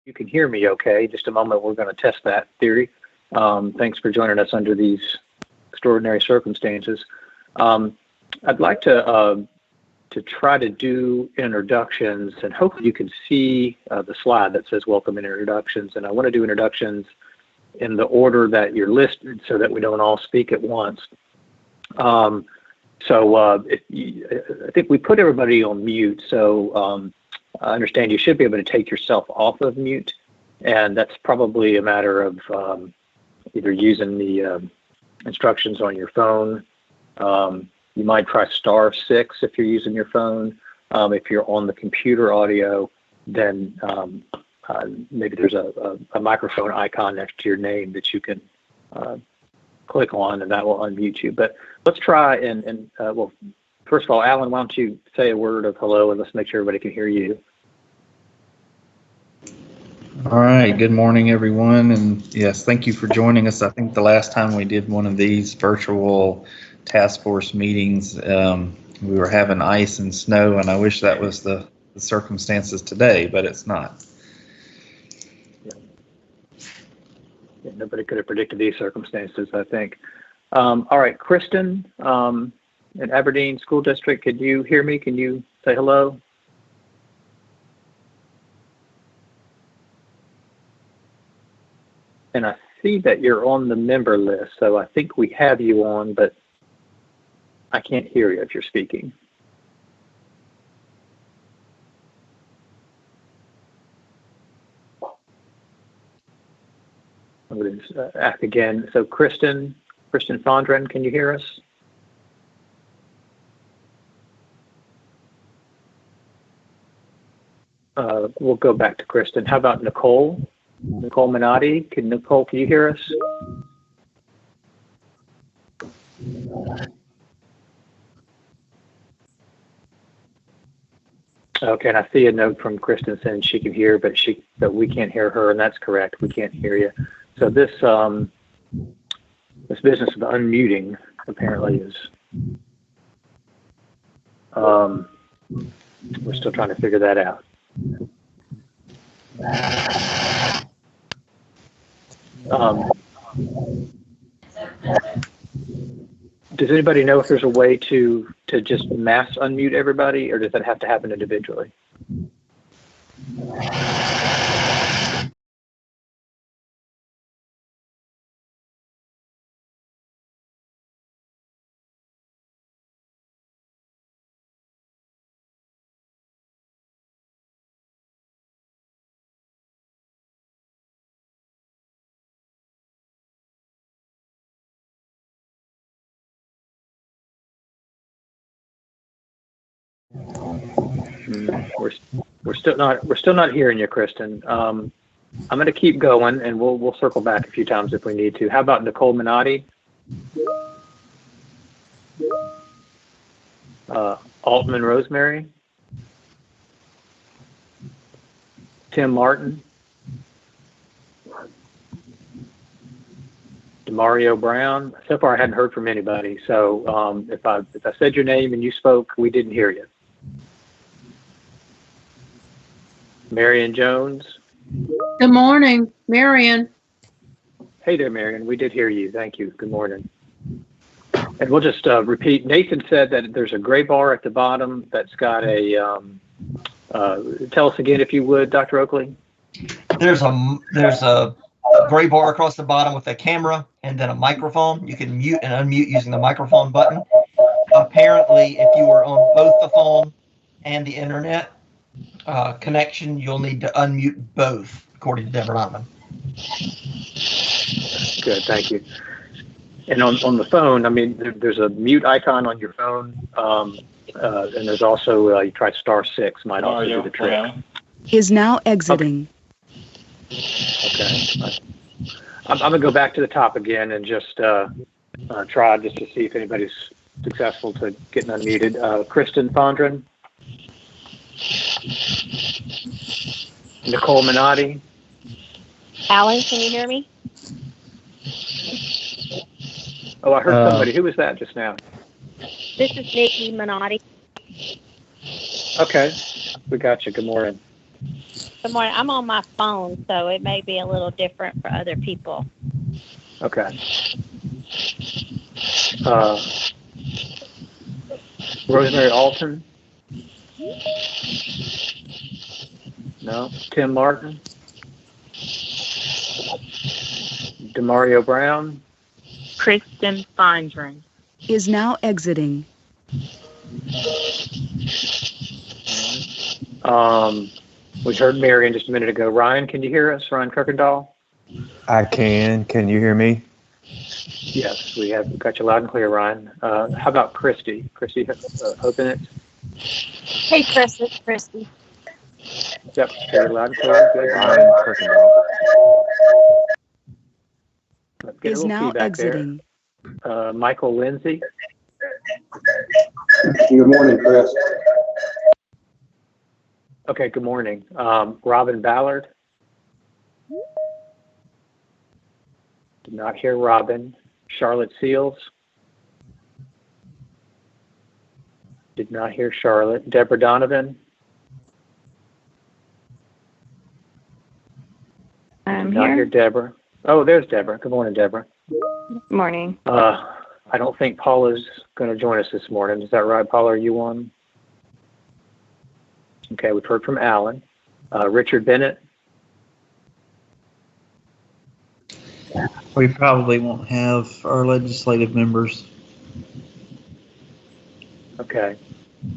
you can hear me okay. Just a moment, we're going to test that theory. Thanks for joining us under these extraordinary circumstances. I'd like to try to do introductions, and hopefully you can see the slide that says welcome and introductions. And I want to do introductions in the order that you're listed so that we don't all speak at once. I think we put everybody on mute, so I understand you should be able to take yourself off of mute, and that's probably a matter of either using the instructions on your phone. You might try *6 if you're using your phone. If you're on the computer audio, then maybe there's a microphone icon next to your name that you can click on, and that will unmute you. But let's try well, first of all, Alan, why don't you say a word of hello, and let's make sure everybody can hear you. All right, good morning, everyone, and yes, thank you for joining us. I think the last time we did one of these virtual task force meetings, we were having ice and snow, and I wish that was the circumstances today, but it's not. Yeah, nobody could have predicted these circumstances, I think. All right, Kristen in Aberdeen School District, could you hear me? Can you say hello? And I see that you're on the member list, so I think we have you on, but I can't hear you if you're speaking. I'm going to ask again. So Kristen Fondren, can you hear us? We'll go back to Kristen. How about Nicole? Nicole Minotti? Nicole, can you hear us? Okay, and I see a note from Kristen saying she can hear, but we can't hear her, and that's correct. We can't hear you. So this business of unmuting apparently is we're still trying to figure that out. Does anybody know if there's a way to just mass unmute everybody, or does that have to happen individually? We're still not hearing you, Kristen. I'm going to keep going, and we'll circle back a few times if we need to. How about Nicole Minotti? Altman Rosemary? Tim Martin? Demario Brown? So far, I hadn't heard from anybody. So if I said your name and you spoke, we didn't hear you. Marion Jones? Good morning, Marion. Hey there, Marion. We did hear you. Thank you. Good morning. And we'll just repeat. Nathan said that there's a gray bar at the bottom that's got a. Tell us again, if you would, Dr. Oakley. There's a gray bar across the bottom with a camera and then a microphone. You can mute and unmute using the microphone button. Apparently, if you are on both the phone and the internet connection, you'll need to unmute both, according to Deborah Ottman. Good, thank you. And on the phone, I mean, there's a mute icon on your phone, and there's also you try *6 might also do the trick. Is now exiting. Okay. I'm going to go back to the top again and just try just to see if anybody's successful to getting unmuted. Kristen Fondren. Nicole Minotti. Alan, can you hear me? Oh, I heard somebody. Who was that just now? This is Nikki Minotti. Okay, we got you. Good morning. Good morning. I'm on my phone, so it may be a little different for other people. Okay. Rosemary Alton? No. Tim Martin? Demario Brown? Kristen Fondren. Is now exiting. We heard Marion just a minute ago. Ryan, can you hear us? Ryan Kirkendall? I can. Can you hear me? Yes, we have got you loud and clear, Ryan. How about Christy? Christy, open it. Hey, Chris, it's Christy. Yep, very loud and clear. Good. Ryan Kirkendall. Let's get a Is little now feedback exiting. there. Michael Lindsay? Good morning, Chris. Okay, good morning. Robin Ballard? Did not hear Robin. Charlotte Seals? Did not hear Charlotte. Deborah Donovan? I'm Did not hear here. Deborah. Oh, there's Deborah. Good morning, Deborah. Morning. I don't think Paula's going to join us this morning. Is that right, Paula? Are you on? Okay, we've heard from Alan. Richard Bennett? We probably won't have our legislative members. Okay.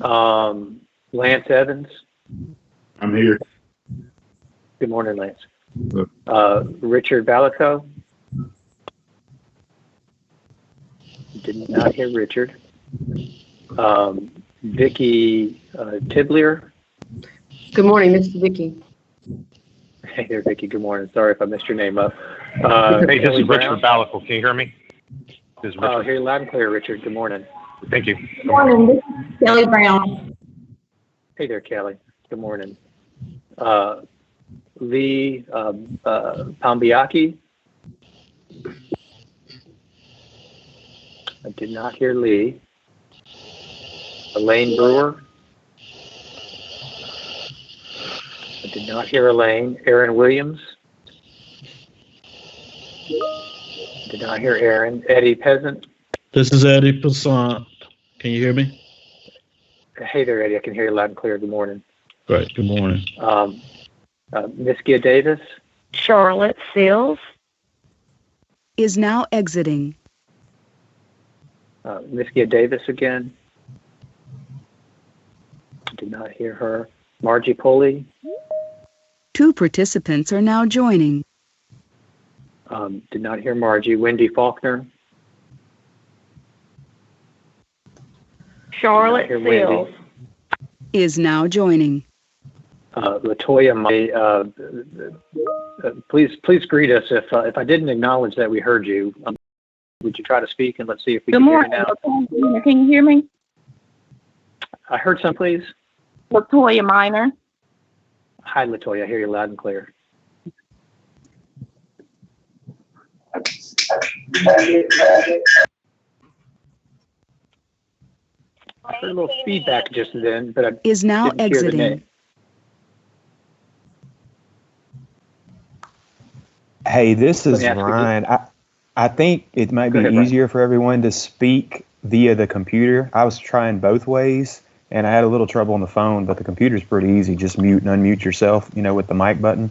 Lance Evans? I'm here. Good morning, Lance. Good. Richard Balico? Did not hear Richard. Vicky Tiblier? Good morning, this is Vicki. Hey there, Vicky. Good morning. Sorry if I messed your name up. Hey, this Kelly is Brown? Richard Ballicle. Can you hear me? This is Richard. Hear you loud and clear, Richard. Good morning. Thank you. Good morning, this is Kelly Brown. Hey there, Kelly. Good morning. Lee Pambiaki? I did not hear Lee. Elaine Brewer? I did not hear Elaine. Aaron Williams? Did not hear Aaron. Eddie Peasant? This is Eddie Passant. Can you hear me? Hey there, Eddie. I can hear you loud and clear. Good morning. Great. Good morning. Miss Gia Davis? Charlotte Seals. Is now exiting. Miss Gia Davis again? Did not hear her. Margie Pulley? 2 participants are now joining. Did not hear Margie. Wendy Faulkner? Charlotte Did not hear Seals. Wendy. Is now joining. Latoya, please greet us. If I didn't acknowledge that we heard you, would you try to speak and let's see if we Good can hear morning. you now? Can you hear me? I heard some, please. Latoya Minor. Hi, Latoya. I hear you loud and clear. I heard a little feedback just then, but I Is now didn't hear the name. exiting. Hey, this Let is me ask you- Ryan. I think it might Go be ahead, Ryan. easier for everyone to speak via the computer. I was trying both ways, and I had a little trouble on the phone, but the computer's pretty easy. Just mute and unmute yourself, with the mic button.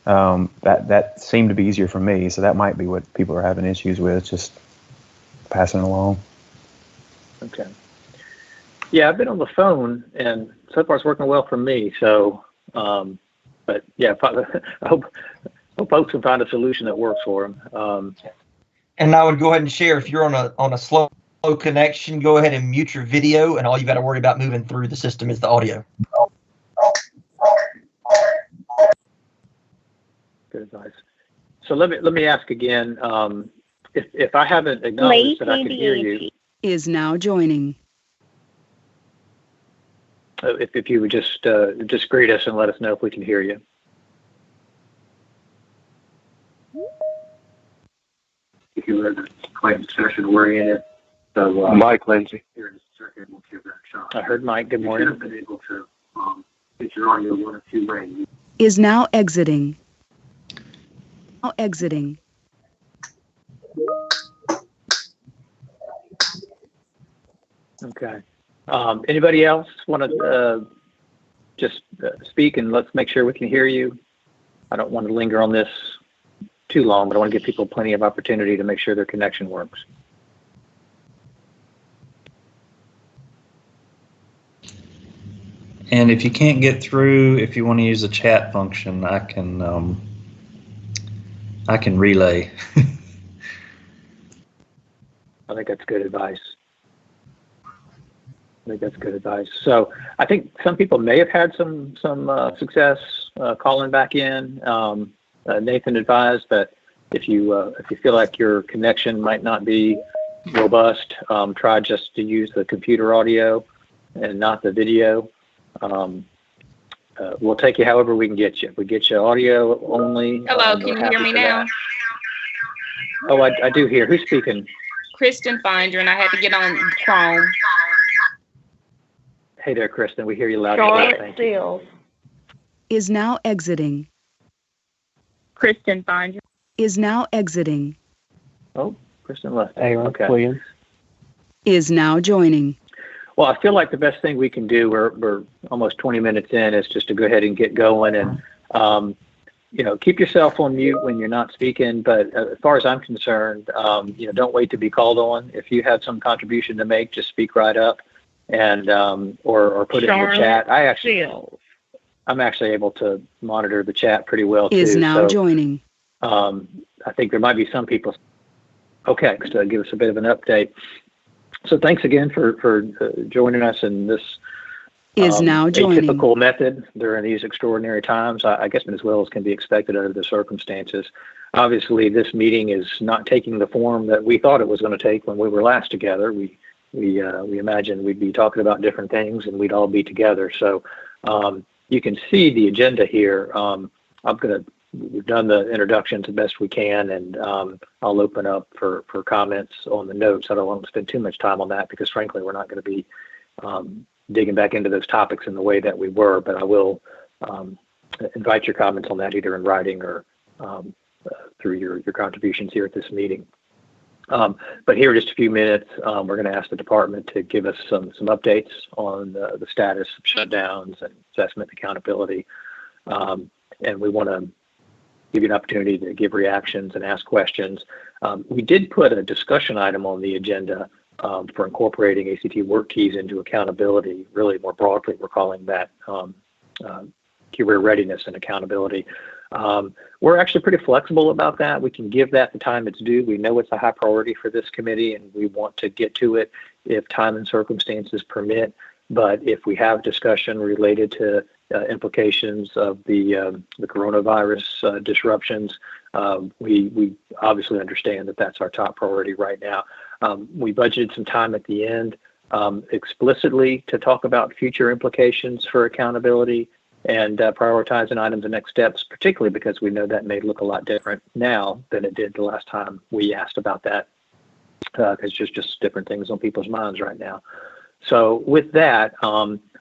That seemed to be easier for me, so that might be what people are having issues with, just passing it along. Okay. Yeah, I've been on the phone, and so far it's working well for me. So, but yeah, I hope folks can find a solution that works for them. And I would go ahead and share, if you're on a slow connection, go ahead and mute your video, and all you got to worry about moving through the system is the audio. Good advice. So let me ask again. If I haven't acknowledged that I can hear you, Is now joining. if you would just greet us and let us know if we can hear you. If you were in the claim session, we're in it. So Mike Lindsay. here in a second, we'll give that a shot. I heard Mike. Good morning. Been able to get your audio one of two ways. Is now exiting. Now exiting. Okay. Anybody else want to just speak, and let's make sure we can hear you. I don't want to linger on this too long, but I want to give people plenty of opportunity to make sure their connection works. And if you can't get through, if you want to use a chat function, I can relay. I think that's good advice. So I think some people may have had some success calling back in. Nathan advised that if you feel like your connection might not be robust, try just to use the computer audio and not the video. We'll take you however we can get you. If we get you audio only. Hello, can you hear me now? Oh, I do hear. Who's speaking? Kristen Finder, and I had to get on Chrome. Hey there, Kristen. We hear you loud and clear. Charlotte Seals. Is now exiting. Kristen Finder. Is now exiting. Oh, Kristen left. Aaron Okay. Williams. Is now joining. Well, I feel like the best thing we can do, we're almost 20 minutes in, is just to go ahead and get going and, keep yourself on mute when you're not speaking. But as far as I'm concerned, don't wait to be called on. If you have some contribution to make, just speak right up and or put it in the chat. I'm actually able to monitor the chat pretty well too. Is now joining. I think there might be some people. Okay, so give us a bit of an update. So thanks again for joining us in this is now joining. Atypical method during these extraordinary times. I guess as well as can be expected under the circumstances. Obviously, this meeting is not taking the form that we thought it was going to take when we were last together. We imagined we'd be talking about different things and we'd all be together. So you can see the agenda here. We've done the introductions the best we can, and I'll open up for comments on the notes. I don't want to spend too much time on that because, frankly, we're not going to be digging back into those topics in the way that we were, but I will invite your comments on that either in writing or through your contributions here at this meeting. But here in just a few minutes, we're going to ask the department to give us some updates on the status of shutdowns and assessment accountability. And we want to give you an opportunity to give reactions and ask questions. We did put a discussion item on the agenda for incorporating ACT work keys into accountability. Really, more broadly, we're calling that career readiness and accountability. We're actually pretty flexible about that. We can give that the time it's due. We know it's a high priority for this committee, and we want to get to it if time and circumstances permit. But if we have discussion related to implications of the coronavirus disruptions, we obviously understand that that's our top priority right now. We budgeted some time at the end explicitly to talk about future implications for accountability and prioritizing items and next steps, particularly because we know that may look a lot different now than it did the last time we asked about that, because just different things on people's minds right now. So with that,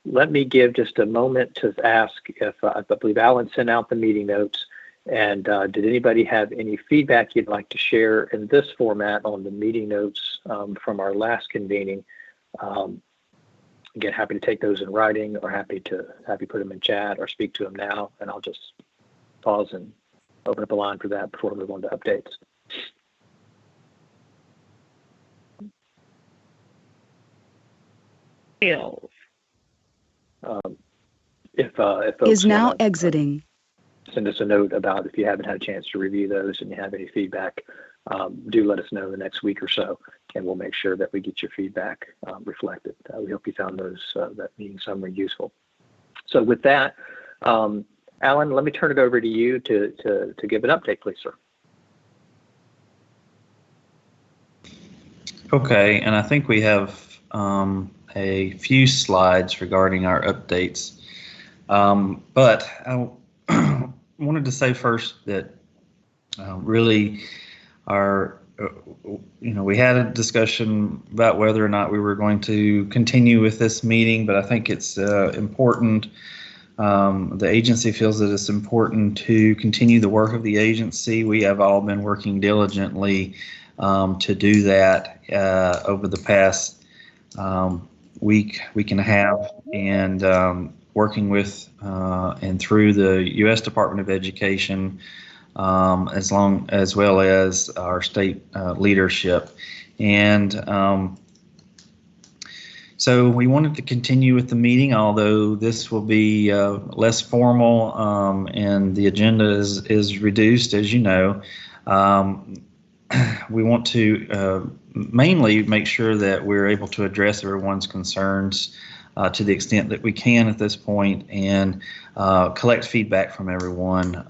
let me give just a moment to ask if I believe Alan sent out the meeting notes, and did anybody have any feedback you'd like to share in this format on the meeting notes from our last convening? Again, happy to take those in writing, or happy put them in chat, or speak to them now, and I'll just pause and open up a line for that before we move on to updates. If folks is now exiting. Send us a note about if you haven't had a chance to review those and you have any feedback, do let us know in the next week or so, and we'll make sure that we get your feedback reflected. We hope you found that meeting summary useful. So with that, Alan, let me turn it over to you to give an update, please, sir. Okay, and I think we have a few slides regarding our updates. But I wanted to say first that really we had a discussion about whether or not we were going to continue with this meeting, but I think it's important The agency feels that it's important to continue the work of the agency. We have all been working diligently to do that over the past week and a half, and working with and through the U.S. Department of Education, as well as our state leadership. And so we wanted to continue with the meeting, although this will be less formal, and the agenda is reduced, as you know. We want to mainly make sure that we're able to address everyone's concerns to the extent that we can at this point, and collect feedback from everyone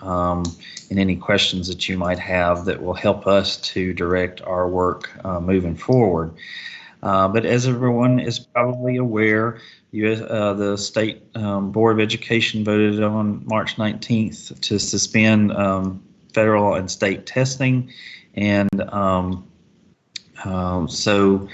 and any questions that you might have that will help us to direct our work moving forward. But as everyone is probably aware, the State Board of Education voted on March 19th to suspend federal and state testing. And so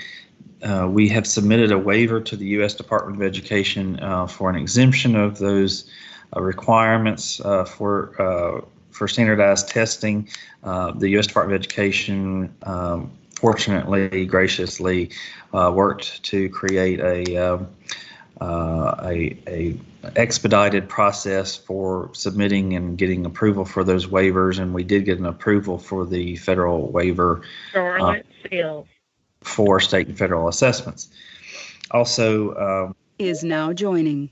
we have submitted a waiver to the U.S. Department of Education for an exemption of those requirements for standardized testing. The U.S. Department of Education fortunately, graciously worked to create a expedited process for submitting and getting approval for those waivers, and we did get an approval for the federal waiver for state and federal assessments. Also, is now joining.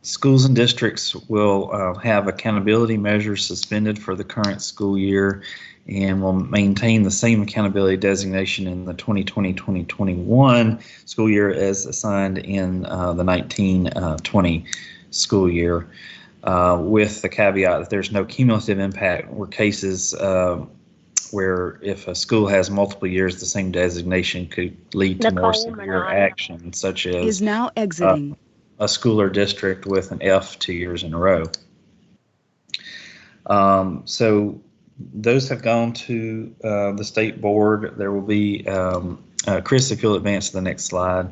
Schools and districts will have accountability measures suspended for the current school year, and will maintain the same accountability designation in the 2020-2021 school year as assigned in the 19-20 school year, with the caveat that there's no cumulative impact where cases where if a school has multiple years, the same designation could lead to more severe action, such as is now exiting. A school or district with an F 2 years in a row. So those have gone to the state board. There will be, Chris, if you'll advance to the next slide.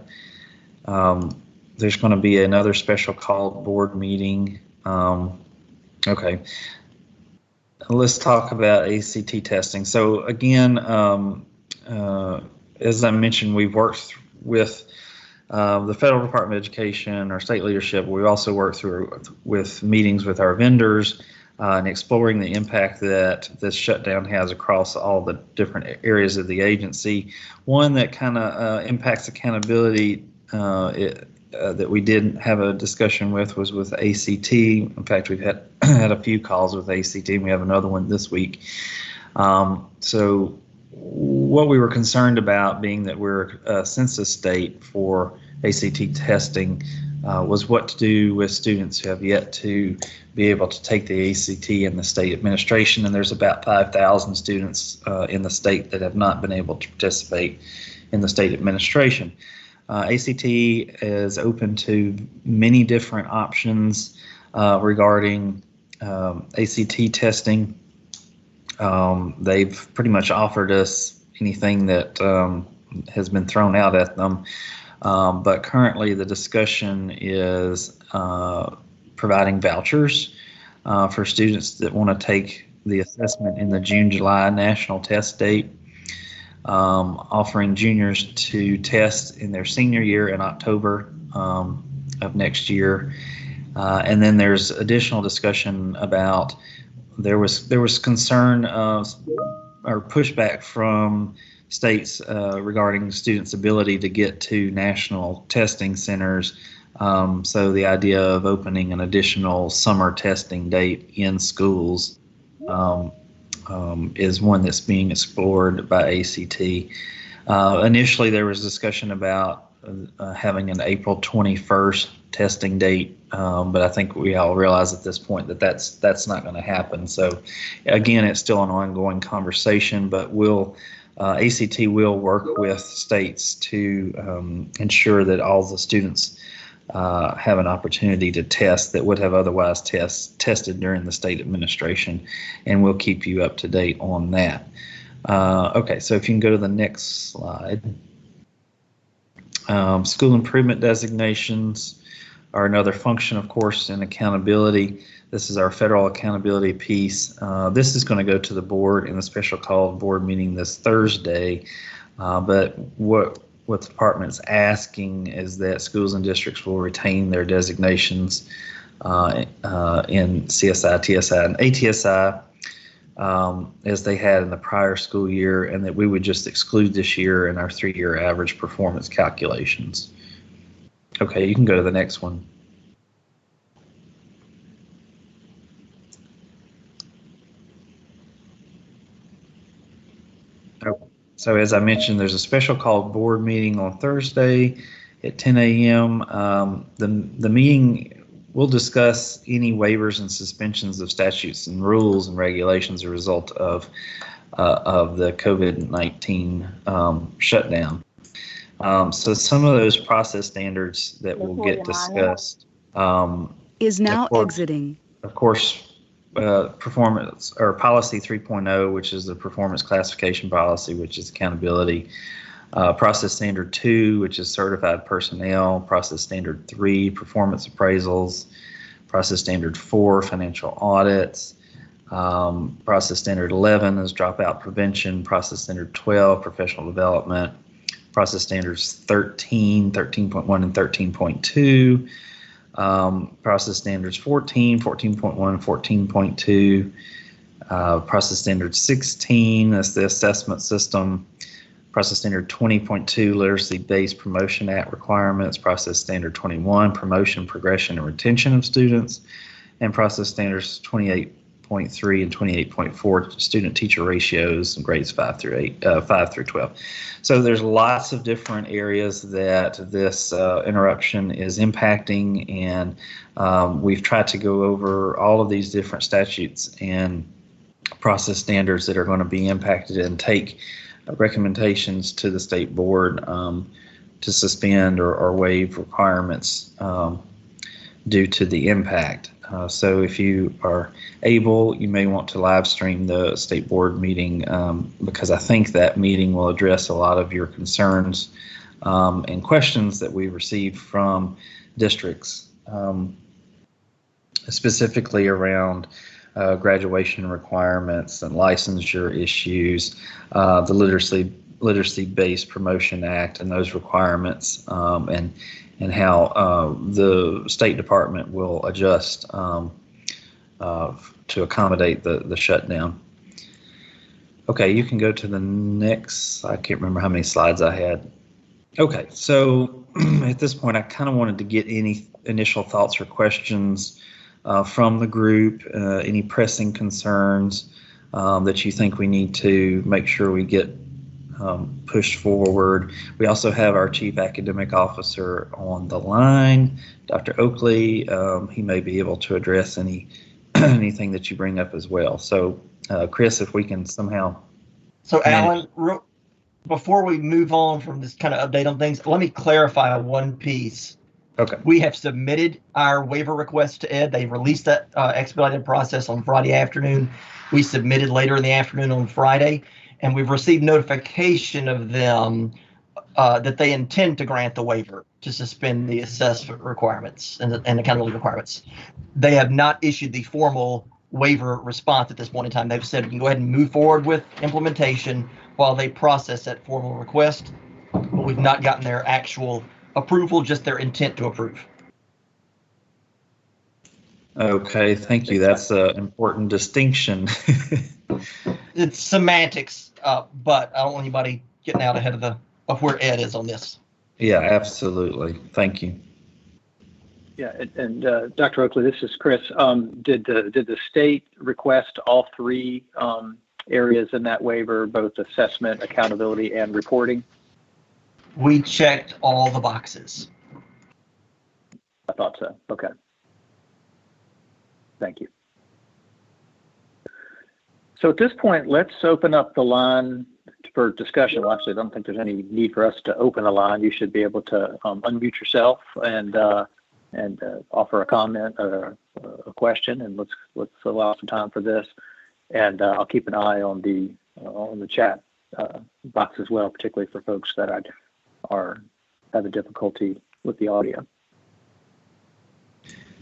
There's going to be another special called board meeting. Okay. Let's talk about ACT testing. So again, as I mentioned, we've worked with the Federal Department of Education, our state leadership. We also worked with meetings with our vendors and exploring the impact that this shutdown has across all the different areas of the agency. One that kind of impacts accountability that we did have a discussion with was with ACT. In fact, we've had a few calls with ACT, and we have another one this week. So what we were concerned about, being that we're a census state for ACT testing, was what to do with students who have yet to be able to take the ACT in the state administration, and there's about 5,000 students in the state that have not been able to participate in the state administration. ACT is open to many different options regarding ACT testing. They've pretty much offered us anything that has been thrown out at them, but currently the discussion is providing vouchers for students that want to take the assessment in the June-July national test date, offering juniors to test in their senior year in October of next year. And then there's additional discussion about, there was concern or pushback from states regarding students' ability to get to national testing centers. So the idea of opening an additional summer testing date in schools is one that's being explored by ACT. Initially, there was discussion about having an April 21st testing date, but I think we all realize at this point that that's not going to happen. So again, it's still an ongoing conversation, but ACT will work with states to ensure that all the students have an opportunity to test that would have otherwise tested during the state administration, and we'll keep you up to date on that. Okay, so if you can go to the next slide. School improvement designations are another function, of course, in accountability. This is our federal accountability piece. This is going to go to the board in a special called board meeting this Thursday. But what the department's asking is that schools and districts will retain their designations in CSI, TSI, and ATSI as they had in the prior school year, and that we would just exclude this year in our 3-year average performance calculations. Okay, you can go to the next one. So as I mentioned, there's a special called board meeting on Thursday at 10 a.m. The meeting will discuss any waivers and suspensions of statutes and rules and regulations as a result of the COVID-19 shutdown. So some of those process standards that will get discussed is now exiting. Of course, performance or policy 3.0, which is the performance classification policy, which is accountability. Process standard 2, which is certified personnel. Process standard 3, performance appraisals. Process standard 4, financial audits. Process standard 11 is dropout prevention. Process standard 12, professional development. Process standards 13, 13.1, and 13.2. Process standards 14, 14.1, 14.2. Process standard 16, that's the assessment system. Process standard 20.2, literacy-based promotion act requirements. Process standard 21, promotion, progression, and retention of students. And process standards 28.3 and 28.4, student-teacher ratios and grades 5 through 12. So there's lots of different areas that this interruption is impacting, and we've tried to go over all of these different statutes and process standards that are going to be impacted and take recommendations to the state board to suspend or waive requirements due to the impact. So if you are able, you may want to live stream the state board meeting because I think that meeting will address a lot of your concerns and questions that we received from districts, specifically around graduation requirements and licensure issues, the Literacy-Based Promotion Act and those requirements, and how the State Department will adjust to accommodate the shutdown. Okay, you can go to the next. I can't remember how many slides I had. Okay, so at this point, I kind of wanted to get any initial thoughts or questions from the group, any pressing concerns that you think we need to make sure we get pushed forward. We also have our Chief Academic Officer on the line, Dr. Oakley. He may be able to address anything that you bring up as well. So, Chris, if we can somehow. So, Alan, before we move on from this kind of update on things, let me clarify one piece. Okay. We have submitted our waiver request to Ed. They released that expedited process on Friday afternoon. We submitted later in the afternoon on Friday, and we've received notification of them that they intend to grant the waiver to suspend the assessment requirements and accountability requirements. They have not issued the formal waiver response at this point in time. They've said we can go ahead and move forward with implementation while they process that formal request, but we've not gotten their actual approval, just their intent to approve. Okay, thank you. That's an important distinction. It's semantics, but I don't want anybody getting out ahead of where Ed is on this. Yeah, absolutely. Thank you. Yeah, and Dr. Oakley, this is Chris. Did the state request all three areas in that waiver, both assessment, accountability, and reporting? We checked all the boxes. I thought so. Okay. Thank you. So at this point, let's open up the line for discussion. Well, actually, I don't think there's any need for us to open the line. You should be able to unmute yourself and offer a comment or a question, and let's allow some time for this. And I'll keep an eye on the chat box as well, particularly for folks that are having difficulty with the audio.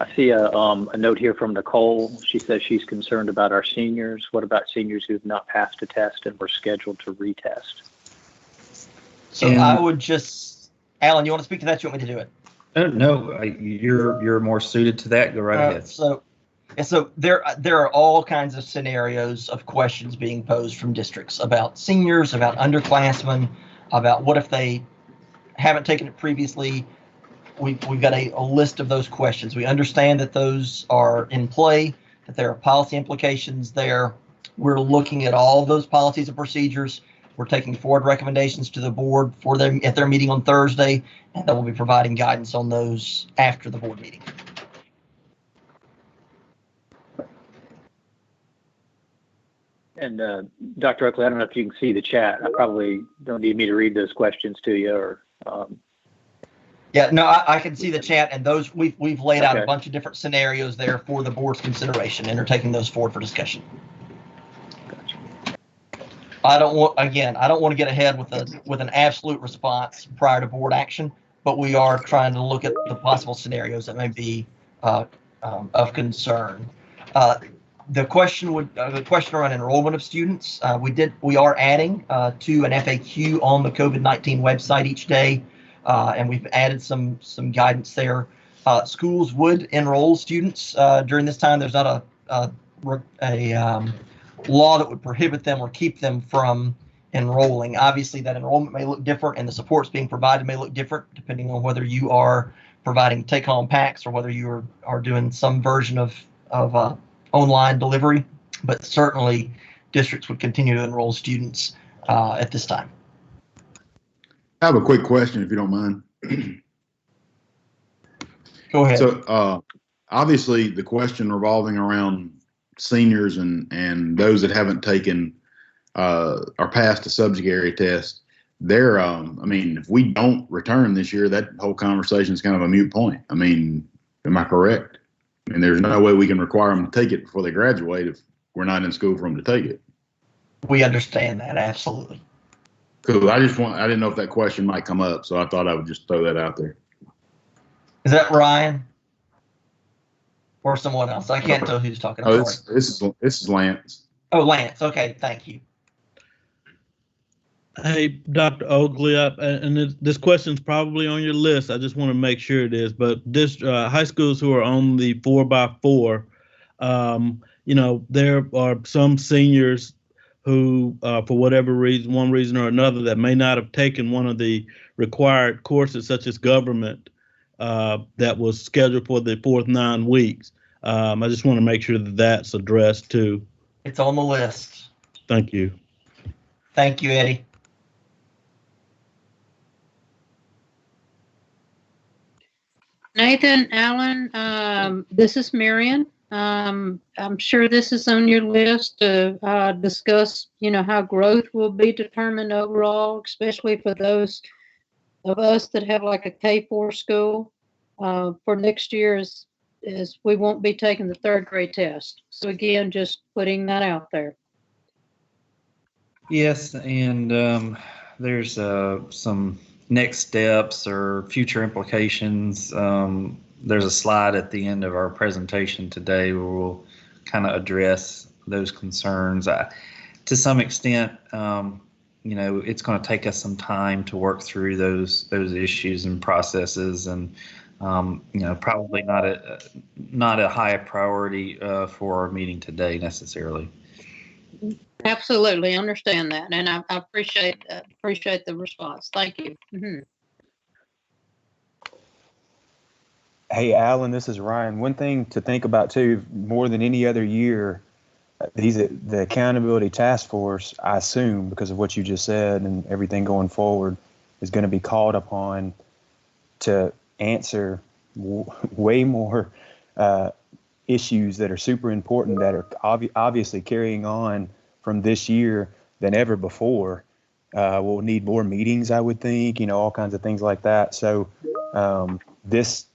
I see a note here from Nicole. She says she's concerned about our seniors. What about seniors who've not passed a test and were scheduled to retest? So I would just, Alan, you want to speak to that? You want me to do it? No, you're more suited to that. Go right ahead. So there are all kinds of scenarios of questions being posed from districts about seniors, about underclassmen, about what if they haven't taken it previously. We've got a list of those questions. We understand that those are in play, that there are policy implications there. We're looking at all of those policies and procedures. We're taking forward recommendations to the board for them at their meeting on Thursday, and then we'll be providing guidance on those after the board meeting. And Dr. Oakley, I don't know if you can see the chat. I probably don't need me to read those questions to you, or. Yeah, no, I can see the chat, and those we've laid out a bunch of different scenarios there for the board's consideration, and are taking those forward for discussion. Gotcha. I don't want to get ahead with an absolute response prior to board action, but we are trying to look at the possible scenarios that may be of concern. The question around enrollment of students, we are adding to an FAQ on the COVID-19 website each day. And we've added some guidance there. Schools would enroll students during this time. There's not a law that would prohibit them or keep them from enrolling. Obviously, that enrollment may look different, and the supports being provided may look different depending on whether you are providing take-home packs or whether you are doing some version of online delivery. But certainly, districts would continue to enroll students at this time. I have a quick question, if you don't mind. Go ahead. So, obviously, the question revolving around seniors and those that haven't taken or passed a subject area test, I mean, if we don't return this year, that whole conversation is kind of a moot point. I mean, am I correct? I mean, there's no way we can require them to take it before they graduate if we're not in school for them to take it. We understand that, absolutely. Cool. I didn't know if that question might come up, so I thought I would just throw that out there. Is that Ryan or someone else? I can't tell who's talking. Oh, this is Lance. Oh, Lance. Okay, thank you. Hey, Dr. Oakley, and this question's probably on your list. I just want to make sure it is. But this high schools who are on the 4x4, there are some seniors who, for whatever reason, one reason or another, that may not have taken one of the required courses, such as government, that was scheduled for the fourth 9 weeks. I just want to make sure that that's addressed too. It's on the list. Thank you. Thank you, Eddie. Nathan, Alan, this is Marion. I'm sure this is on your list to discuss, how growth will be determined overall, especially for those of us that have like a K-4 school. For next year is we won't be taking the 3rd grade test. So again, just putting that out there. Yes, and there's some next steps or future implications. There's a slide at the end of our presentation today where we'll kind of address those concerns. To some extent, it's going to take us some time to work through those issues and processes, and probably not a high priority for our meeting today necessarily. Absolutely understand that, and I appreciate the response. Thank you. Mm-hmm. Hey, Alan, this is Ryan. One thing to think about too, more than any other year, the accountability task force, I assume, because of what you just said and everything going forward, is going to be called upon to answer way more issues that are super important, that are obviously carrying on from this year than ever before. We'll need more meetings, I would think, all kinds of things like that. So this,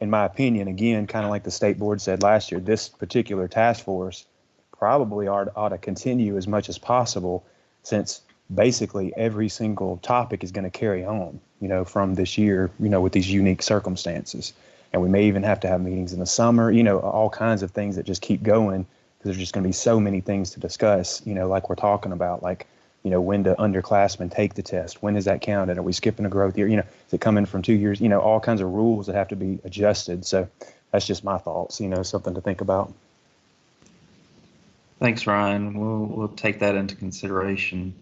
in my opinion, again, kind of like the state board said last year, this particular task force probably ought to continue as much as possible, since basically every single topic is going to carry on, from this year, with these unique circumstances. and we may even have to have meetings in the summer, you know, all kinds of things that just keep going because there's just going to be so many things to discuss, you know, like we're talking about, like, you know, when do underclassmen take the test? When is that counted? Are we skipping a growth year? You know, is it coming from 2 years? You know, all kinds of rules that have to be adjusted. So that's just my thoughts, you know, something to think about. Thanks, Ryan. We'll take that into consideration.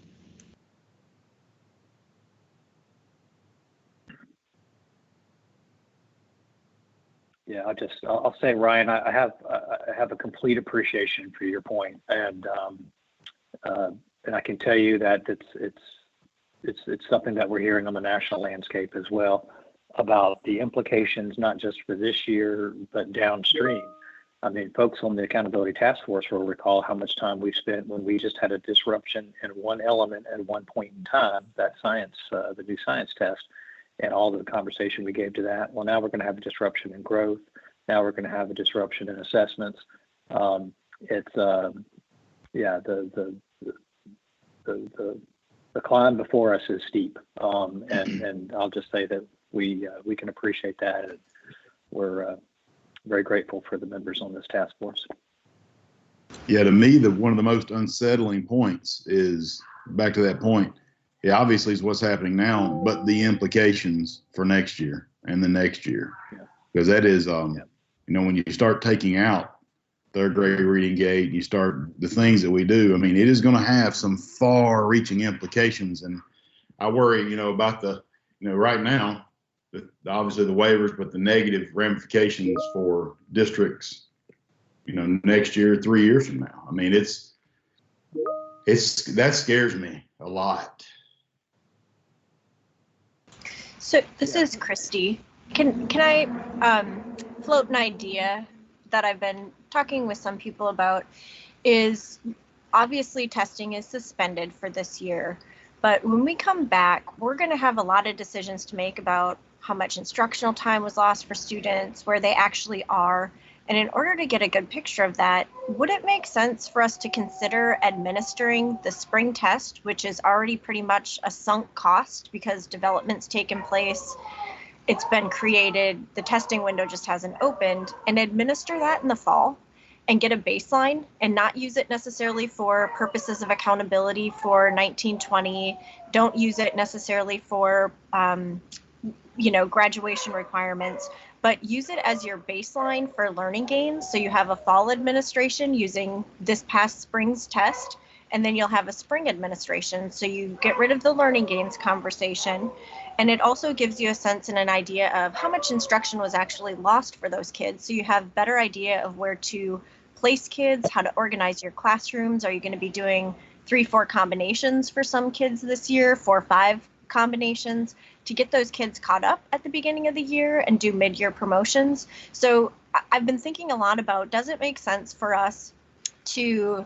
Yeah, I'll say, Ryan, I have a complete appreciation for your point, and I can tell you that it's something that we're hearing on the national landscape as well about the implications, not just for this year, but downstream. I mean, folks on the Accountability Task Force will recall how much time we spent when we just had a disruption in one element at one point in time, that science, the new science test, and all the conversation we gave to that. Well, now we're going to have a disruption in growth. Now we're going to have a disruption in assessments. The climb before us is steep, and I'll just say that we can appreciate that, and we're very grateful for the members on this task force. Yeah, to me, one of the most unsettling points is back to that point. It obviously is what's happening now, but the implications for next year and the next year, because that is, you know, when you start taking out third grade reading gate, you start the things that we do. I mean, it is going to have some far-reaching implications, and I worry, you know, about right now, obviously the waivers, but the negative ramifications for districts, you know, next year, 3 years from now. I mean, that scares me a lot. So this is Christy. Can I float an idea that I've been talking with some people about? Is obviously testing is suspended for this year, but when we come back, we're going to have a lot of decisions to make about how much instructional time was lost for students, where they actually are. And in order to get a good picture of that, would it make sense for us to consider administering the spring test, which is already pretty much a sunk cost because development's taken place, it's been created, the testing window just hasn't opened, and administer that in the fall and get a baseline and not use it necessarily for purposes of accountability for 1920, don't use it necessarily for graduation requirements, but use it as your baseline for learning gains. So you have a fall administration using this past spring's test, and then you'll have a spring administration. So you get rid of the learning gains conversation. And it also gives you a sense and an idea of how much instruction was actually lost for those kids. So you have better idea of where to place kids, how to organize your classrooms. Are you going to be doing 3-4 combinations for some kids this year, 4-5 combinations, to get those kids caught up at the beginning of the year and do mid-year promotions? So I've been thinking a lot about, does it make sense for us to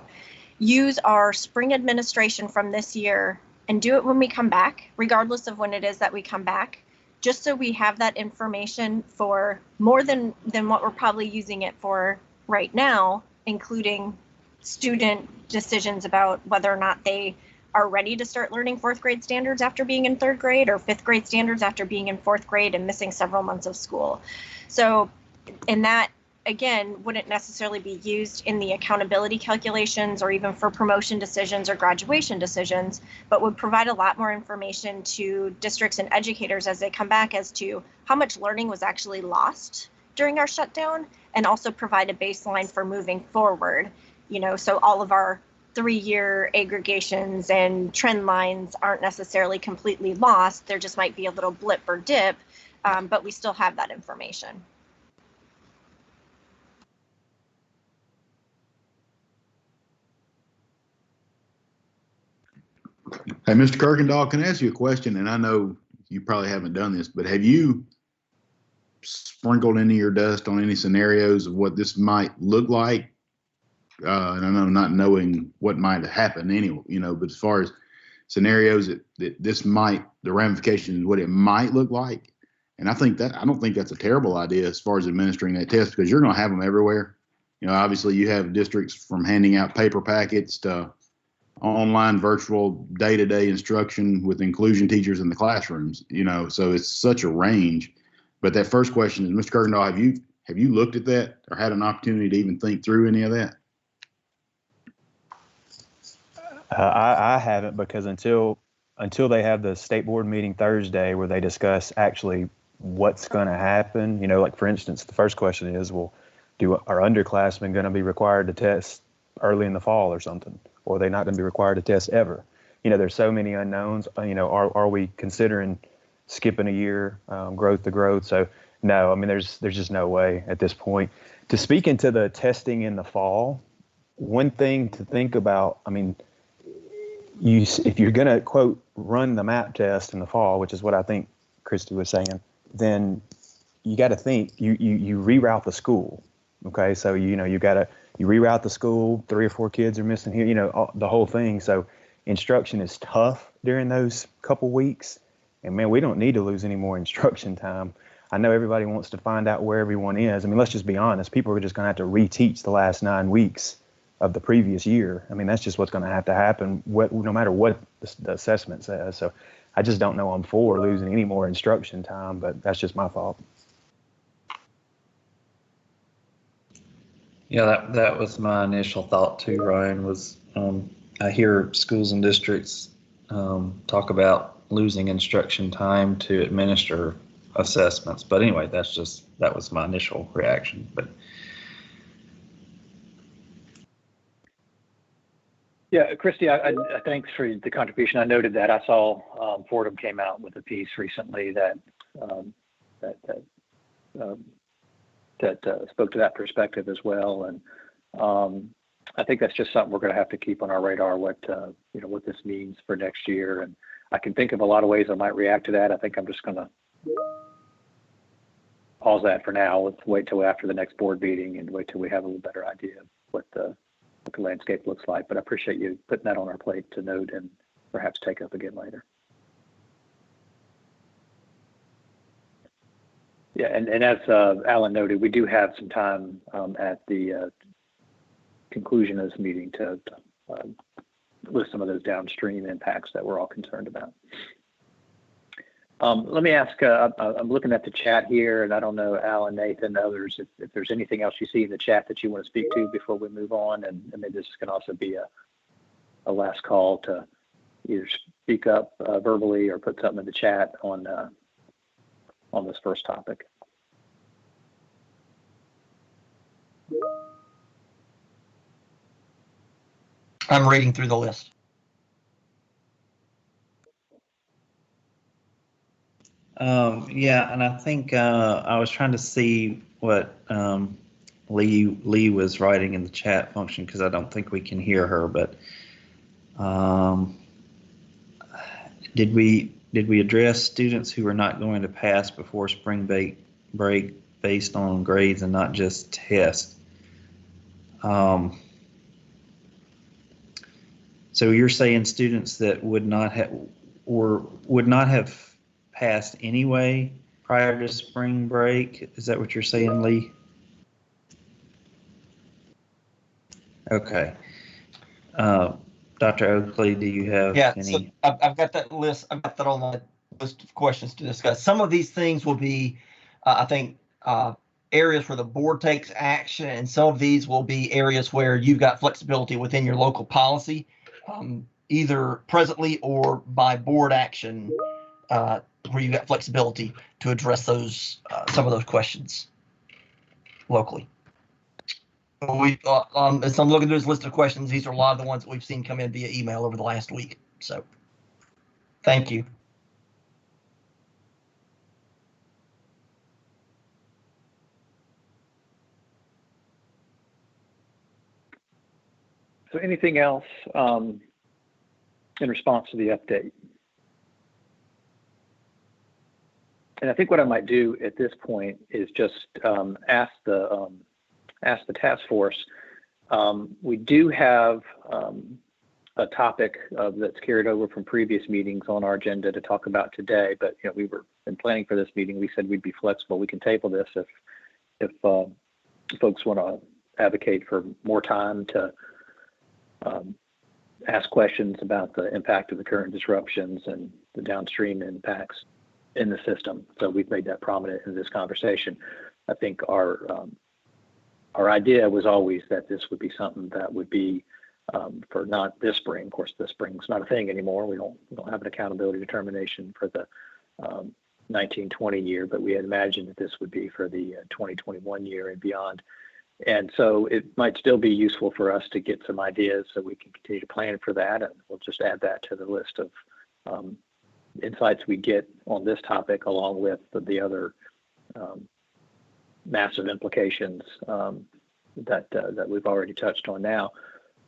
use our spring administration from this year and do it when we come back, regardless of when it is that we come back, just so we have that information for more than what we're probably using it for right now, including student decisions about whether or not they are ready to start learning 4th grade standards after being in 3rd grade, or 5th grade standards after being in 4th grade and missing several months of school. So, and that, again, wouldn't necessarily be used in the accountability calculations or even for promotion decisions or graduation decisions, but would provide a lot more information to districts and educators as they come back as to how much learning was actually lost during our shutdown, and also provide a baseline for moving forward. So all of our 3-year aggregations and trend lines aren't necessarily completely lost. There just might be a little blip or dip, but we still have that information. Hey, Mr. Kirkendall, can I ask you a question? And I know you probably haven't done this, but have you sprinkled any of your dust on any scenarios of what this might look like? And I know not knowing what might happen anyway, but as far as scenarios that this might, the ramifications, what it might look like. And I don't think that's a terrible idea as far as administering that test, because you're going to have them everywhere. Obviously you have districts from handing out paper packets to online virtual day-to-day instruction with inclusion teachers in the classrooms, so it's such a range But that first question is, Mr. Kirkendall, have you looked at that or had an opportunity to even think through any of that? I haven't, because until they have the state board meeting Thursday where they discuss actually what's going to happen, like for instance, the first question is, well, are underclassmen going to be required to test early in the fall or something? Or are they not going to be required to test ever? There's so many unknowns. Are we considering skipping a year, growth to growth? So no, there's just no way at this point. To speak into the testing in the fall, one thing to think about, if you're going to, quote, run the MAP test in the fall, which is what I think Christy was saying, then you got to think, you reroute the school. Okay, so, you reroute the school, 3 or 4 kids are missing here, the whole thing. So instruction is tough during those couple weeks. And man, we don't need to lose any more instruction time. I know everybody wants to find out where everyone is. Let's just be honest. People are just going to have to reteach the last 9 weeks of the previous year. That's just what's going to happen, no matter what the assessment says. So I just don't know I'm for losing any more instruction time, but that's just my thought. Yeah, that was my initial thought too, Ryan, was I hear schools and districts talk about losing instruction time to administer assessments. But anyway, that was my initial reaction. But yeah, Christy, I thanks for the contribution. I noted that. I saw Fordham came out with a piece recently that spoke to that perspective as well, and I think that's just something we're going to have to keep on our radar. What this means for next year, and I can think of a lot of ways I might react to that. I think I'm just going to pause that for now. Let's wait till after the next board meeting and wait till we have a little better idea of what the landscape looks like. But I appreciate you putting that on our plate to note and perhaps take up again later. Yeah, and as Alan noted, we do have some time at the conclusion of this meeting to list some of those downstream impacts that we're all concerned about. Let me ask, I'm looking at the chat here, and I don't know, Alan, Nathan, others, if there's anything else you see in the chat that you want to speak to before we move on, and maybe this can also be a last call to either speak up verbally or put something in the chat on this first topic. I'm reading through the list. Yeah, and I think I was trying to see what Lee was writing in the chat function, because I don't think we can hear her. But did we address students who are not going to pass before spring break based on grades and not just tests? So you're saying students that would not have passed anyway prior to spring break? Is that what you're saying, Lee? Okay. Dr. Oakley, do you have any? So I've got that list. I've got that on my list of questions to discuss. Some of these things will be, I think, areas where the board takes action, and some of these will be areas where you've got flexibility within your local policy, either presently or by board action, where you've got flexibility to address those some of those questions locally. As I'm looking through this list of questions, these are a lot of the ones that we've seen come in via email over the last week. So, thank you. So anything else in response to the update? And I think what I might do at this point is just ask the task force. We do have a topic that's carried over from previous meetings on our agenda to talk about today, but we were been planning for this meeting. We said we'd be flexible. We can table this if folks want to advocate for more time to ask questions about the impact of the current disruptions and the downstream impacts. in the system. So we've made that prominent in this conversation. I think our idea was always that this would be something that would be for not this spring. Of course, this spring's not a thing anymore. We don't have an accountability determination for the 1920 year, but we had imagined that this would be for the 2021 year and beyond. And so it might still be useful for us to get some ideas so we can continue to plan for that. And we'll just add that to the list of insights we get on this topic, along with the other massive implications that we've already touched on now.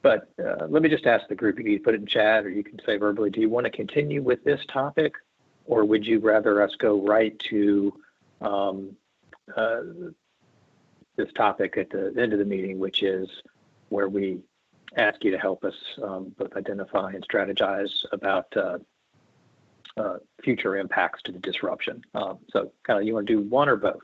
But let me just ask the group, you can put it in chat or you can say verbally, do you want to continue with this topic, or would you rather us go right to this topic at the end of the meeting, which is where we ask you to help us both identify and strategize about future impacts to the disruption. So kind of, you want to do one or both?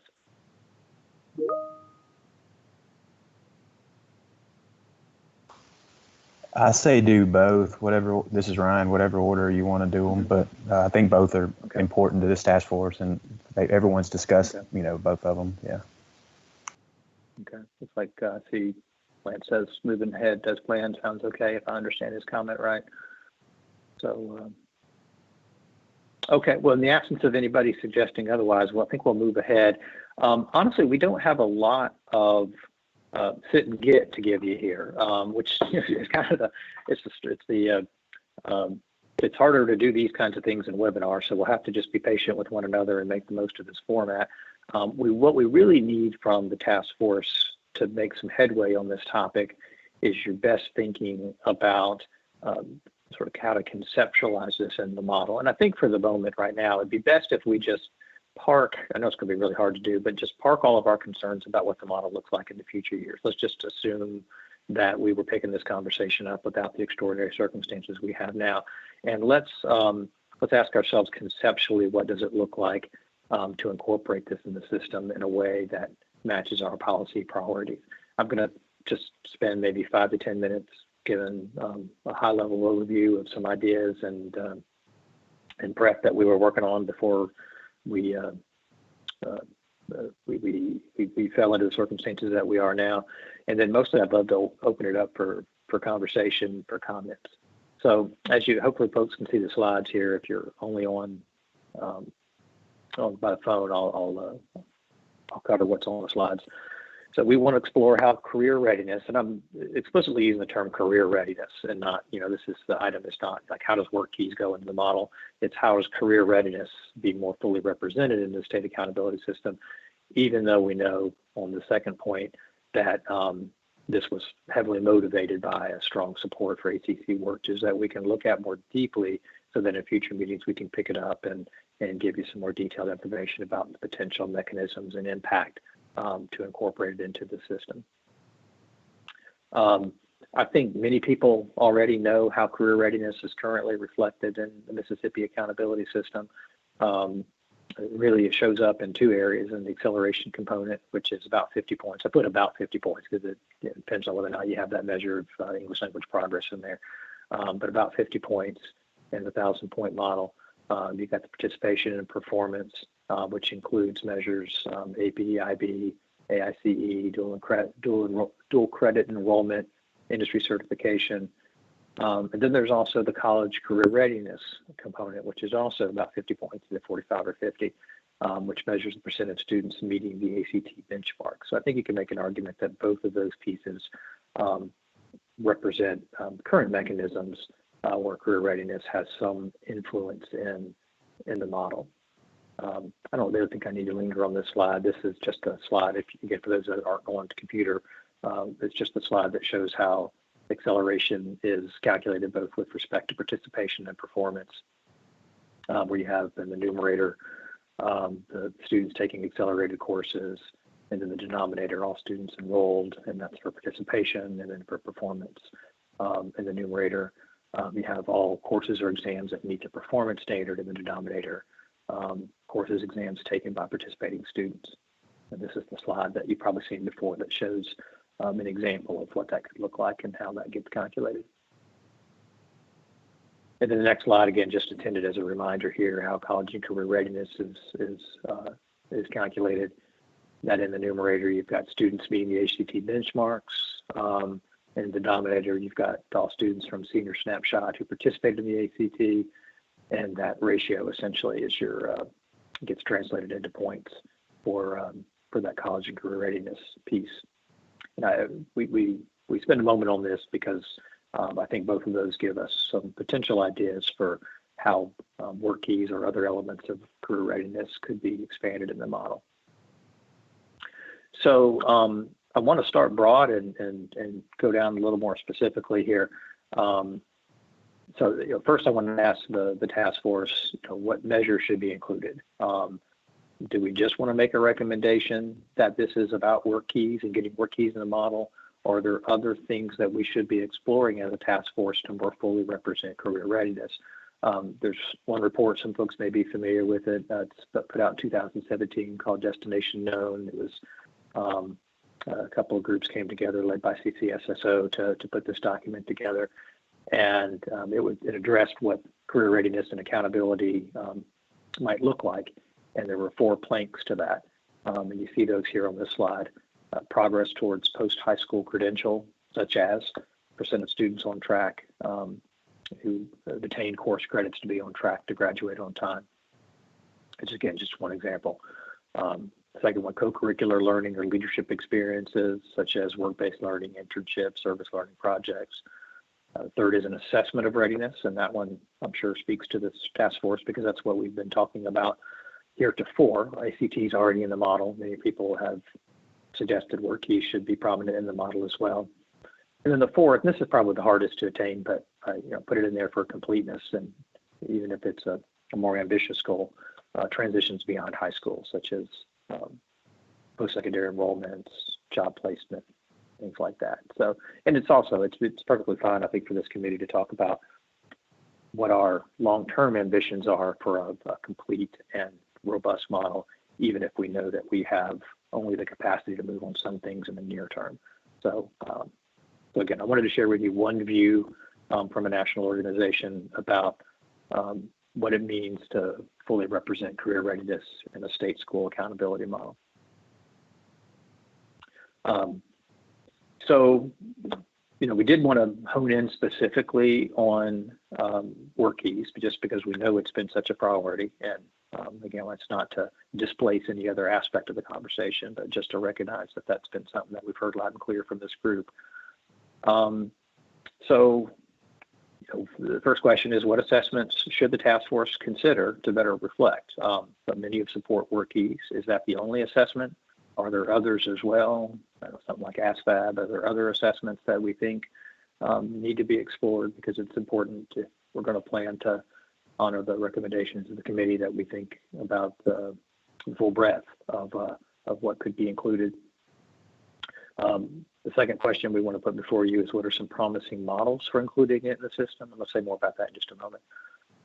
I say do both, whatever, this is Ryan, whatever order you want to do them, but I think both are important to this task force, and everyone's discussed, both of them, yeah. Okay, looks like, see, Lance says moving ahead as planned, sounds okay, if I understand his comment right. So, okay, well, in the absence of anybody suggesting otherwise, well, I think we'll move ahead. Honestly, we don't have a lot of sit and get to give you here, which is kind of it's harder to do these kinds of things in webinars, so we'll have to just be patient with one another and make the most of this format. What we really need from the task force to make some headway on this topic is your best thinking about sort of how to conceptualize this in the model. And I think for the moment right now, it'd be best if we just park, I know it's going to be really hard to do, but just park all of our concerns about what the model looks like in the future years. Let's just assume that we were picking this conversation up without the extraordinary circumstances we have now. And let's ask ourselves conceptually, what does it look like to incorporate this in the system in a way that matches our policy priorities? I'm going to just spend maybe 5 to 10 minutes giving a high-level overview of some ideas and prep that we were working on before we fell into the circumstances that we are now. And then mostly I'd love to open it up for conversation, for comments. So as you, hopefully folks can see the slides here. If you're only on by phone, I'll cover what's on the slides. So we want to explore how career readiness, and I'm explicitly using the term career readiness and not, this is the item, it's not like how does work keys go into the model, it's how does career readiness be more fully represented in the state accountability system, even though we know on the second point that this was heavily motivated by a strong support for ACC work, is that we can look at more deeply so that in future meetings we can pick it up and give you some more detailed information about the potential mechanisms and impact to incorporate it into the system. I think many people already know how career readiness is currently reflected in the Mississippi accountability system. Really, it shows up in two areas: in the acceleration component, which is about 50 points. I put about 50 points because it depends on whether or not you have that measure of English language progress in there. But about 50 points in the 1,000-point model. You've got the participation and performance, which includes measures AP, IB, AICE, dual credit enrollment, industry certification. And then there's also the college career readiness component, which is also about 50 points, either 45 or 50, which measures the percent of students meeting the ACT benchmark. So I think you can make an argument that both of those pieces represent current mechanisms where career readiness has some influence in the model. I don't really think I need to linger on this slide. This is just a slide, if you can get for those that aren't on the computer, it's just a slide that shows how acceleration is calculated both with respect to participation and performance, where you have in the numerator the students taking accelerated courses, and then the denominator, all students enrolled, and that's for participation, and then for performance. In the numerator, you have all courses or exams that meet the performance standard. In the denominator, courses, exams taken by participating students. And this is the slide that you've probably seen before that shows an example of what that could look like and how that gets calculated. And then the next slide, again, just intended as a reminder here how college and career readiness is calculated. That in the numerator, you've got students meeting the ACT benchmarks. In the denominator, you've got all students from Senior Snapshot who participated in the ACT. And that ratio essentially is gets translated into points for that college and career readiness piece. And we spend a moment on this because I think both of those give us some potential ideas for how work keys or other elements of career readiness could be expanded in the model. So I want to start broad and go down a little more specifically here. So first I want to ask the task force, what measures should be included? Do we just want to make a recommendation that this is about work keys and getting work keys in the model? Or are there other things that we should be exploring as a task force to more fully represent career readiness? There's one report, some folks may be familiar with it, it's put out in 2017 called Destination Known. It was a couple of groups came together led by CCSSO to put this document together. And it addressed what career readiness and accountability might look like. And there were 4 planks to that. And you see those here on this slide. Progress towards post-high school credential, such as percent of students on track who attain course credits to be on track to graduate on time. It's, again, just one example. Second one, co-curricular learning or leadership experiences, such as work-based learning, internships, service learning projects. Third is an assessment of readiness, and that one I'm sure speaks to this task force because that's what we've been talking about heretofore. ACT is already in the model. Many people have suggested work keys should be prominent in the model as well. And then the fourth, and this is probably the hardest to attain, but put it in there for completeness, and even if it's a more ambitious goal, transitions beyond high school, such as post-secondary enrollments, job placement, things like that. So, and it's perfectly fine, I think, for this committee to talk about what our long-term ambitions are for a complete and robust model, even if we know that we have only the capacity to move on some things in the near term. So again, I wanted to share with you one view from a national organization about what it means to fully represent career readiness in a state school accountability model. So, we did want to hone in specifically on work keys, just because we know it's been such a priority. And again, it's not to displace any other aspect of the conversation, but just to recognize that that's been something that we've heard loud and clear from this group. So, the first question is, what assessments should the task force consider to better reflect? But many of support work keys. Is that the only assessment? Are there others as well? Something like ASVAB. Are there other assessments that we think need to be explored? Because it's important if we're going to plan to honor the recommendations of the committee that we think about the full breadth of what could be included. The second question we want to put before you is, what are some promising models for including it in the system? And I'll say more about that in just a moment.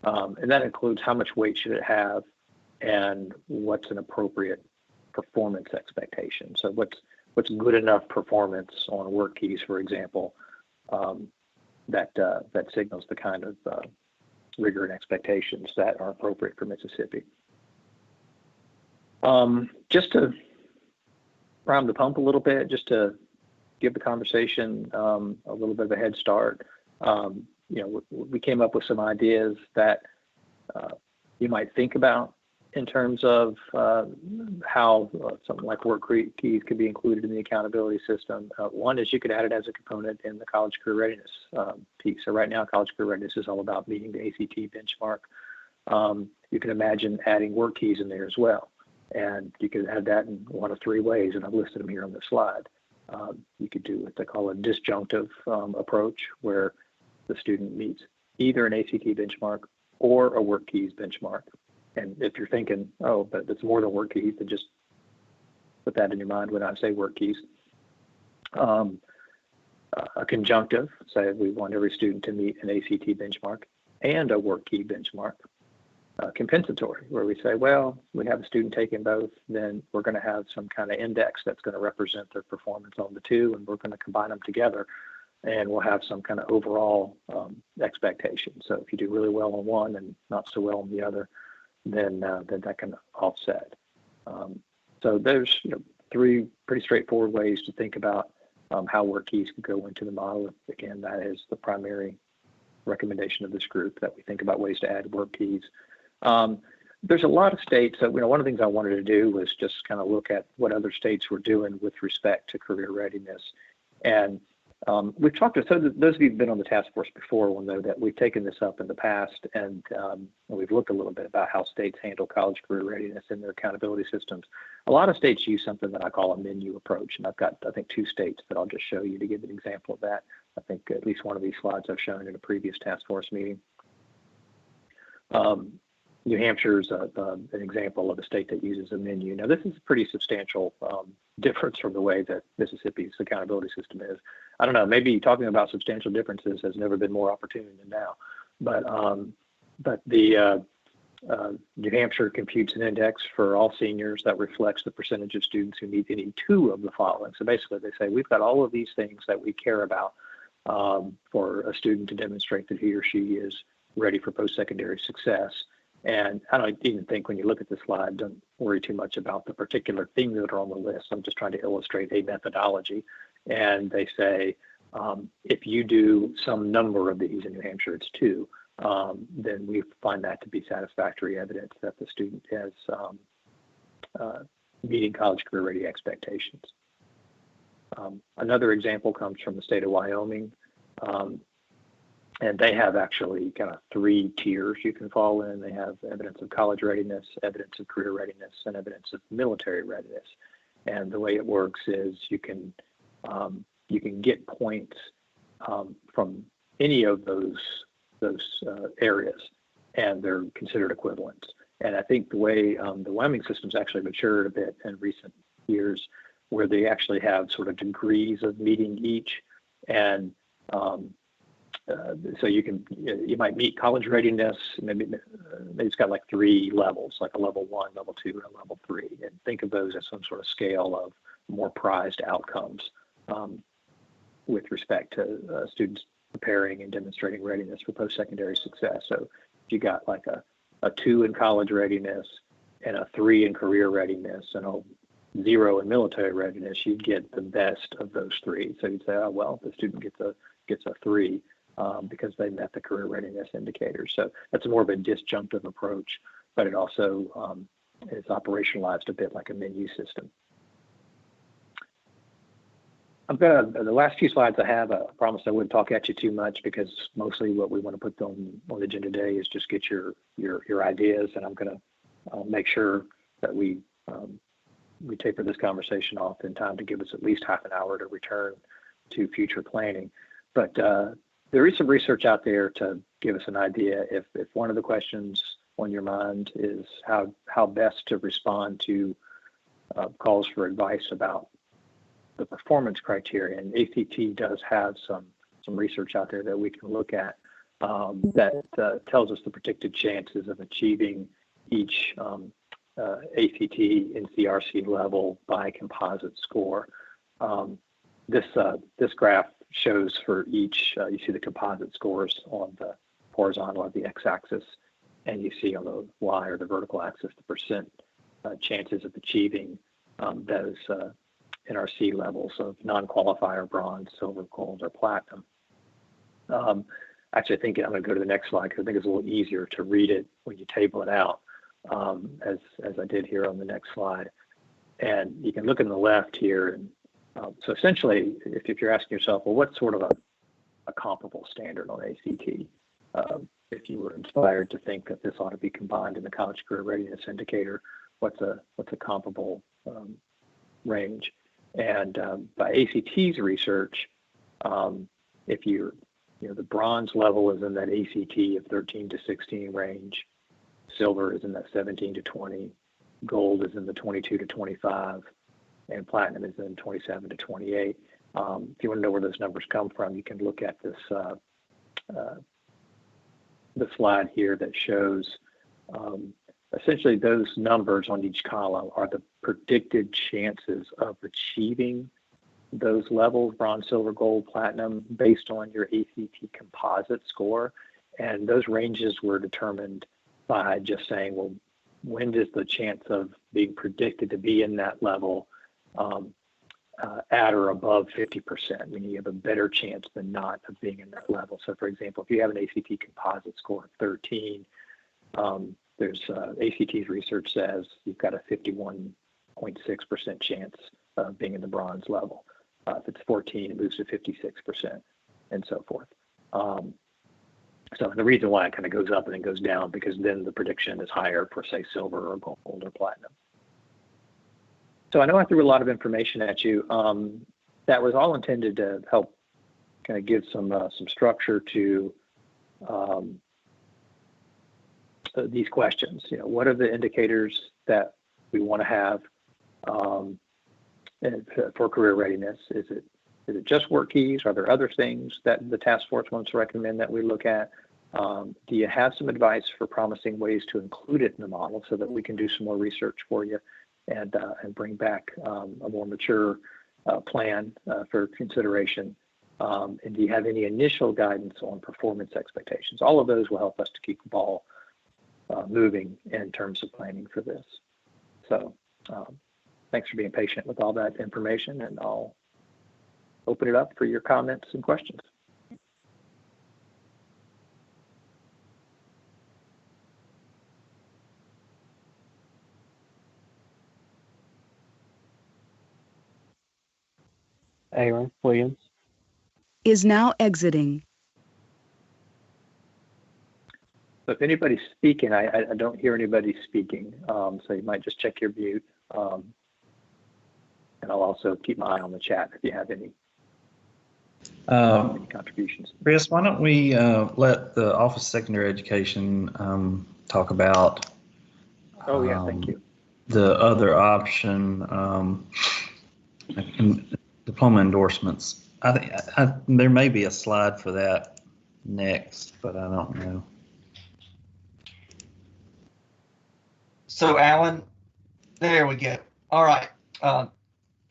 And that includes how much weight should it have and what's an appropriate performance expectation. So what's good enough performance on work keys, for example, that signals the kind of rigor and expectations that are appropriate for Mississippi. Just to prime the pump a little bit, just to give the conversation a little bit of a head start, we came up with some ideas that you might think about in terms of how something like work keys could be included in the accountability system. One is you could add it as a component in the college career readiness piece. So right now, college career readiness is all about meeting the ACT benchmark. You can imagine adding work keys in there as well. And you could add that in one of 3 ways, and I've listed them here on the slide. You could do what they call a disjunctive approach, where the student meets either an ACT benchmark or a work keys benchmark. And if you're thinking, oh, but it's more than work keys, then just put that in your mind when I say work keys. A conjunctive, say we want every student to meet an ACT benchmark and a work key benchmark. Compensatory, where we say, well, we have a student taking both, then we're going to have some kind of index that's going to represent their performance on the 2, and we're going to combine them together and we'll have some kind of overall expectation. So if you do really well on one and not so well on the other, then that can offset. So there's three pretty straightforward ways to think about how work keys can go into the model. Again, that is the primary recommendation of this group, that we think about ways to add work keys. There's a lot of states that, one of the things I wanted to do was just kind of look at what other states were doing with respect to career readiness. And we've talked to, so those of you who've been on the task force before will know that we've taken this up in the past, and we've looked a little bit about how states handle college career readiness in their accountability systems. A lot of states use something that I call a menu approach, and I've got, I think, 2 states that I'll just show you to give an example of that. I think at least one of these slides I've shown in a previous task force meeting. New Hampshire is an example of a state that uses a menu. Now, this is a pretty substantial difference from the way that Mississippi's accountability system is. I don't know, maybe talking about substantial differences has never been more opportune than now. But the New Hampshire computes an index for all seniors that reflects the percentage of students who meet any 2 of the following. So basically, they say we've got all of these things that we care about for a student to demonstrate that he or she is ready for post-secondary success. And I don't even think when you look at the slide, don't worry too much about the particular things that are on the list. I'm just trying to illustrate a methodology. And they say, if you do some number of these, in New Hampshire it's 2, then we find that to be satisfactory evidence that the student is meeting college career ready expectations. Another example comes from the state of Wyoming. And they have actually kind of 3 tiers you can fall in. They have evidence of college readiness, evidence of career readiness, and evidence of military readiness. And the way it works is you can get points from any of those areas, and they're considered equivalents. And I think the way the Wyoming system's actually matured a bit in recent years, where they actually have sort of degrees of meeting each, and so you might meet college readiness. Maybe it's got like 3 levels, like a level 1, level 2, and a level 3. And think of those as some sort of scale of more prized outcomes with respect to students preparing and demonstrating readiness for post-secondary success. So if you got like a 2 in college readiness and a 3 in career readiness and a 0 in military readiness, you'd get the best of those 3. So you'd say, oh well, the student gets a 3. Because they met the career readiness indicators. So that's more of a disjunctive approach, but it also is operationalized a bit like a menu system. The last few slides I have, I promised I wouldn't talk at you too much, because mostly what we want to put on the agenda today is just get your ideas, and I'm going to make sure that we taper this conversation off in time to give us at least half an hour to return to future planning. But there is some research out there to give us an idea if one of the questions on your mind is how best to respond to calls for advice about the performance criteria. And ACT does have some research out there that we can look at that tells us the predicted chances of achieving each ACT NCRC level by composite score. This graph shows for each, you see the composite scores on the horizontal or the x-axis, and you see on the y or the vertical axis the percent chances of achieving those NRC levels of non-qualifier, bronze, silver, gold, or platinum. Actually, I think I'm going to go to the next slide because I think it's a little easier to read it when you table it out, as I did here on the next slide. And you can look on the left here, and so essentially, if you're asking yourself, well, what's sort of a comparable standard on ACT? If you were inspired to think that this ought to be combined in the college career readiness indicator, what's a comparable range? And by ACT's research, if the bronze level is in that ACT of 13 to 16 range, silver is in that 17 to 20, gold is in the 22 to 25, and platinum is in 27 to 28. If you want to know where those numbers come from, you can look at this the slide here that shows essentially those numbers on each column are the predicted chances of achieving those levels, bronze, silver, gold, platinum, based on your ACT composite score. And those ranges were determined by just saying, well, when is the chance of being predicted to be in that level at or above 50%, meaning you have a better chance than not of being in that level. So for example, if you have an ACT composite score of 13, there's ACT's research says you've got a 51.6% chance of being in the bronze level. If it's 14, it moves to 56% and so forth. So the reason why it kind of goes up and then goes down, because then the prediction is higher for, say, silver or gold or platinum. So I know I threw a lot of information at you. That was all intended to help kind of give some structure to these questions. You know, what are the indicators that we want to have for career readiness? Is it just work keys? Are there other things that the task force wants to recommend that we look at? Do you have some advice for promising ways to include it in the model so that we can do some more research for you and bring back a more mature plan for consideration? And do you have any initial guidance on performance expectations? All of those will help us to keep the ball moving in terms of planning for this. So thanks for being patient with all that information, and I'll open it up for your comments and questions. Aaron Williams is now exiting. So if anybody's speaking, I don't hear anybody speaking. So you might just check your mute. And I'll also keep my eye on the chat if you have any contributions. Chris, why don't we let the Office of Secondary Education talk about oh, yeah, thank you. The other option, diploma endorsements. I think there may be a slide for that next, but I don't know. So Alan, there we go. All right.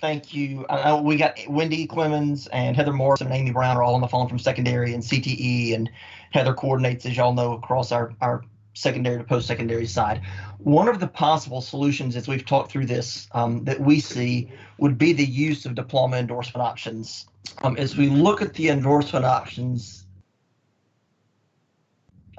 Thank you. We got Wendy Clemens and Heather Morris and Amy Brown are all on the phone from secondary and CTE, and Heather coordinates, as y'all know, across our secondary to post-secondary side. One of the possible solutions, as we've talked through this, that we see would be the use of diploma endorsement options. As we look at the endorsement options,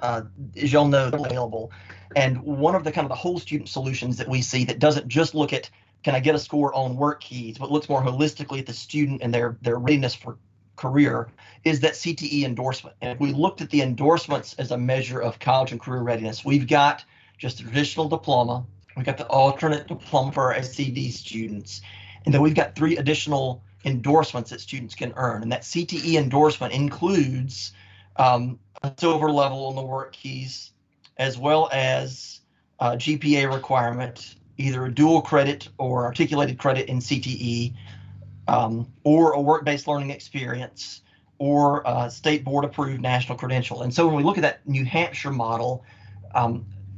as y'all know, they're available. And one of the kind of the whole student solutions that we see that doesn't just look at, can I get a score on work keys, but looks more holistically at the student and their readiness for career, is that CTE endorsement. And if we looked at the endorsements as a measure of college and career readiness, we've got just a traditional diploma, we've got the alternate diploma for our SCD students, and then we've got 3 additional endorsements that students can earn. And that CTE endorsement includes a silver level on the work keys, as well as GPA requirement, either a dual credit or articulated credit in CTE, or a work-based learning experience, or a state board approved national credential. And so when we look at that New Hampshire model,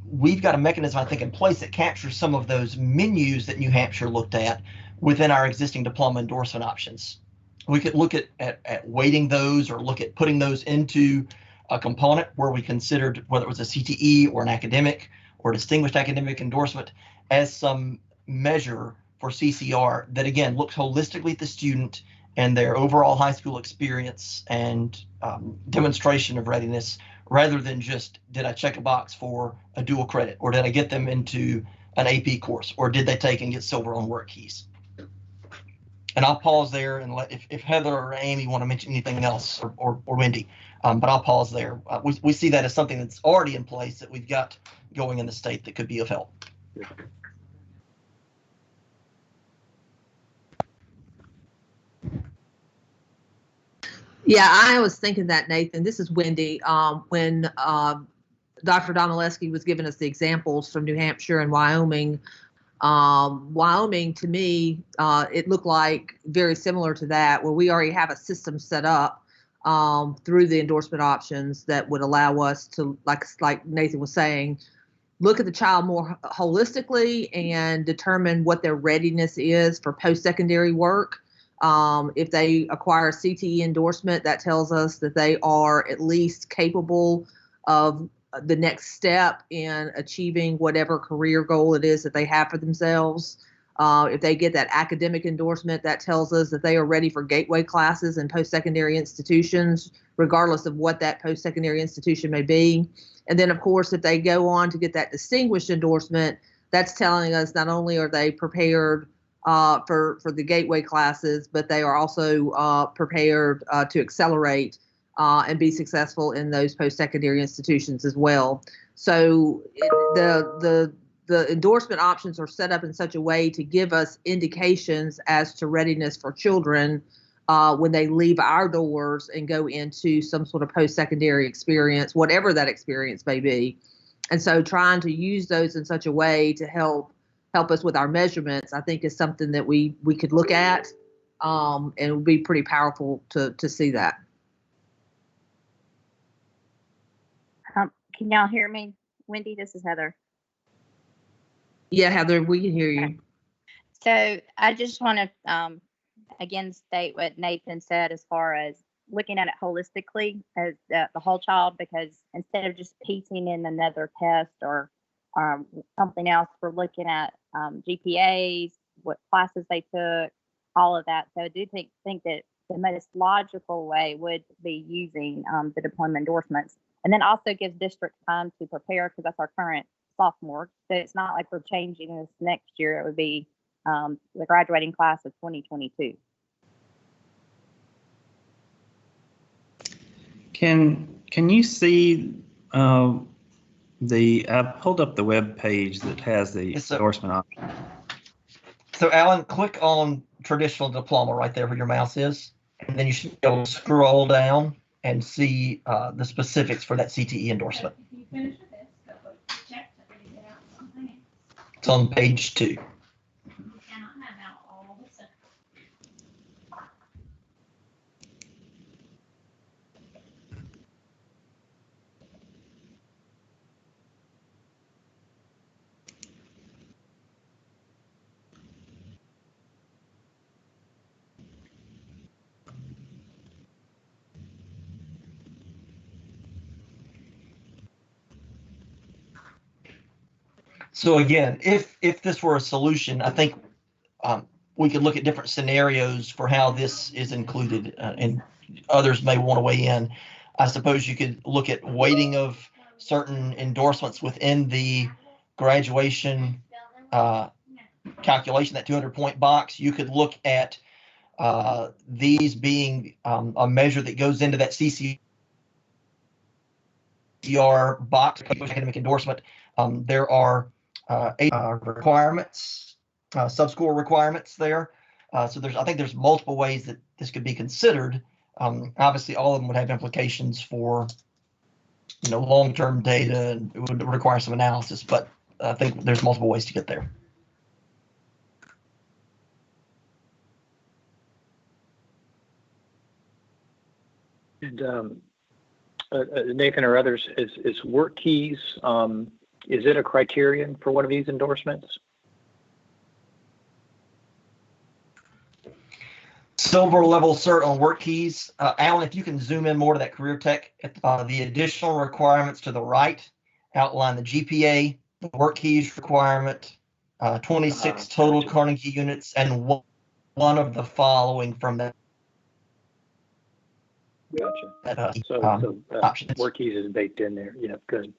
we've got a mechanism, I think, in place that captures some of those menus that New Hampshire looked at within our existing diploma endorsement options. We could look at weighting those, or look at putting those into a component where we considered whether it was a CTE or an academic or distinguished academic endorsement as some measure for CCR that, again, looks holistically at the student and their overall high school experience and demonstration of readiness, rather than just, did I check a box for a dual credit, or did I get them into an AP course, or did they take and get silver on work keys? And I'll pause there and let, if Heather or Amy want to mention anything else, or Wendy, but I'll pause there. We see that as something that's already in place that we've got going in the state that could be of help. Yeah, I was thinking that, Nathan. This is Wendy. When Dr. Domaleski was giving us the examples from New Hampshire and Wyoming, Wyoming, to me, it looked like very similar to that, where we already have a system set up through the endorsement options that would allow us to, like Nathan was saying, look at the child more holistically and determine what their readiness is for post-secondary work. If they acquire a CTE endorsement, that tells us that they are at least capable of the next step in achieving whatever career goal it is that they have for themselves. If they get that academic endorsement, that tells us that they are ready for gateway classes in post-secondary institutions, regardless of what that post-secondary institution may be. And then, of course, if they go on to get that distinguished endorsement, that's telling us not only are they prepared for the gateway classes, but they are also prepared to accelerate and be successful in those post-secondary institutions as well. So the endorsement options are set up in such a way to give us indications as to readiness for children when they leave our doors and go into some sort of post-secondary experience, whatever that experience may be. And so trying to use those in such a way to help us with our measurements, I think is something that we could look at, and it would be pretty powerful to see that. Can y'all hear me? Wendy, this is Heather. Yeah, Heather, we can hear you. So I just want to again state what Nathan said as far as looking at it holistically as the whole child, because instead of just piecing in another test or something else, we're looking at GPAs, what classes they took, all of that. So I do think that the most logical way would be using the diploma endorsements, and then also gives districts time to prepare, because that's our current sophomore. So it's not like we're changing this next year. It would be the graduating class of 2022. Can you see I pulled up the web page that has the endorsement option. So Alan, click on traditional diploma right there where your mouse is, and then you should be able to scroll down and see the specifics for that CTE endorsement. It's on page 2. So again, if this were a solution, I think we could look at different scenarios for how this is included, and others may want to weigh in. I suppose you could look at weighting of certain endorsements within the graduation calculation, that 200-point box. You could look at these being a measure that goes into that CCR box, academic endorsement. There are 8 requirements, sub-score requirements there. So I think there's multiple ways that this could be considered. Obviously, all of them would have implications for, long-term data, and it would require some analysis. But I think there's multiple ways to get there. And Nathan or others, is work keys, is it a criterion for one of these endorsements? Silver level cert on work keys. Alan, if you can zoom in more to that career tech, the additional requirements to the right outline the GPA, the work keys requirement, 26 total Carnegie units, and one of the following from that. Gotcha. So options. Work keys is baked in there. Yeah, good.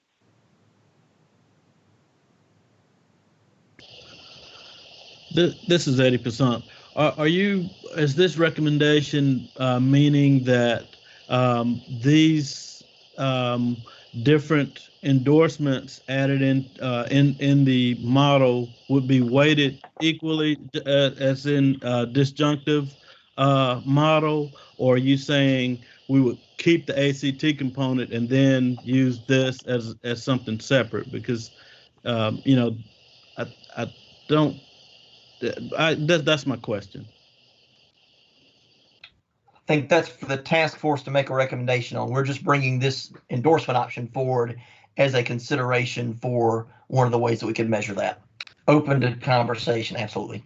This is Eddie Passant. Is this recommendation meaning that these different endorsements added in the model would be weighted equally as in disjunctive model, or are you saying we would keep the ACT component and then use this as something separate? Because that's my question. I think that's for the task force to make a recommendation on. We're just bringing this endorsement option forward as a consideration for one of the ways that we can measure that. Open to conversation, absolutely.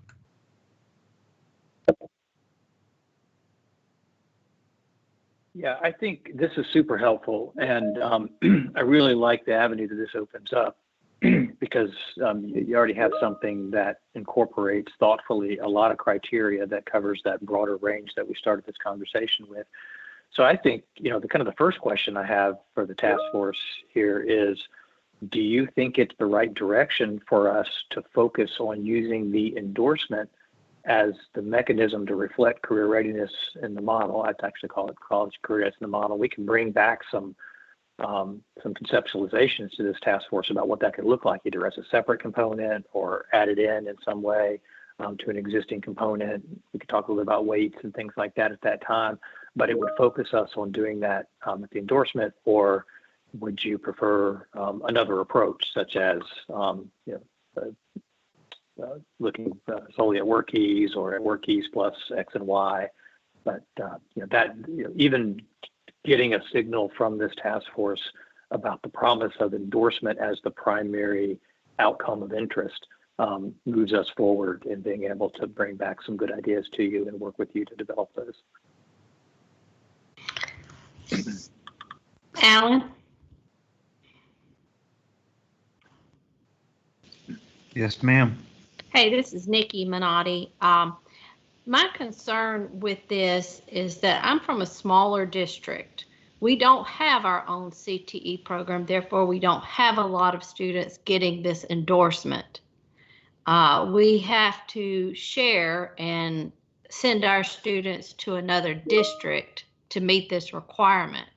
Yeah, I think this is super helpful, and I really like the avenue that this opens up because you already have something that incorporates thoughtfully a lot of criteria that covers that broader range that we started this conversation with. So I think, the first question I have for the task force here is, do you think it's the right direction for us to focus on using the endorsement as the mechanism to reflect career readiness in the model? I'd actually call it college career readiness in the model. We can bring back some conceptualizations to this task force about what that could look like, either as a separate component or added in some way to an existing component. We could talk a little bit about weights and things like that at that time, but it would focus us on doing that at the endorsement. Or would you prefer another approach, such as looking solely at work keys or at work keys plus X and Y? But even getting a signal from this task force about the promise of endorsement as the primary outcome of interest moves us forward in being able to bring back some good ideas to you and work with you to develop those. Alan? Yes, ma'am. Hey, this is Nikki Minotti. My concern with this is that I'm from a smaller district. We don't have our own CTE program, therefore we don't have a lot of students getting this endorsement. We have to share and send our students to another district to meet this requirement.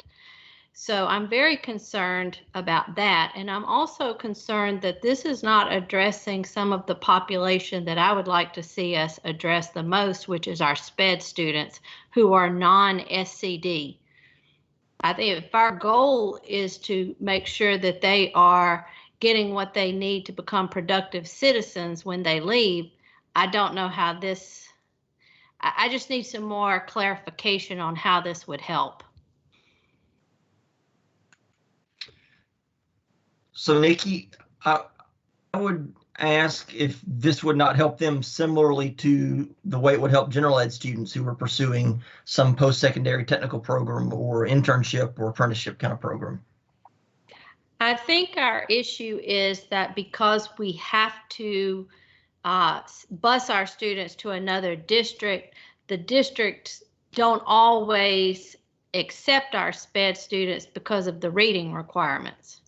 So I'm very concerned about that. And I'm also concerned that this is not addressing some of the population that I would like to see us address the most, which is our SPED students who are non-SCD. I think if our goal is to make sure that they are getting what they need to become productive citizens when they leave, I don't know how this, I just need some more clarification on how this would help. So Nikki, I would ask if this would not help them similarly to the way it would help general ed students who are pursuing some post-secondary technical program or internship or apprenticeship kind of program. I think our issue is that because we have to bus our students to another district, the districts don't always accept our SPED students because of the reading requirements.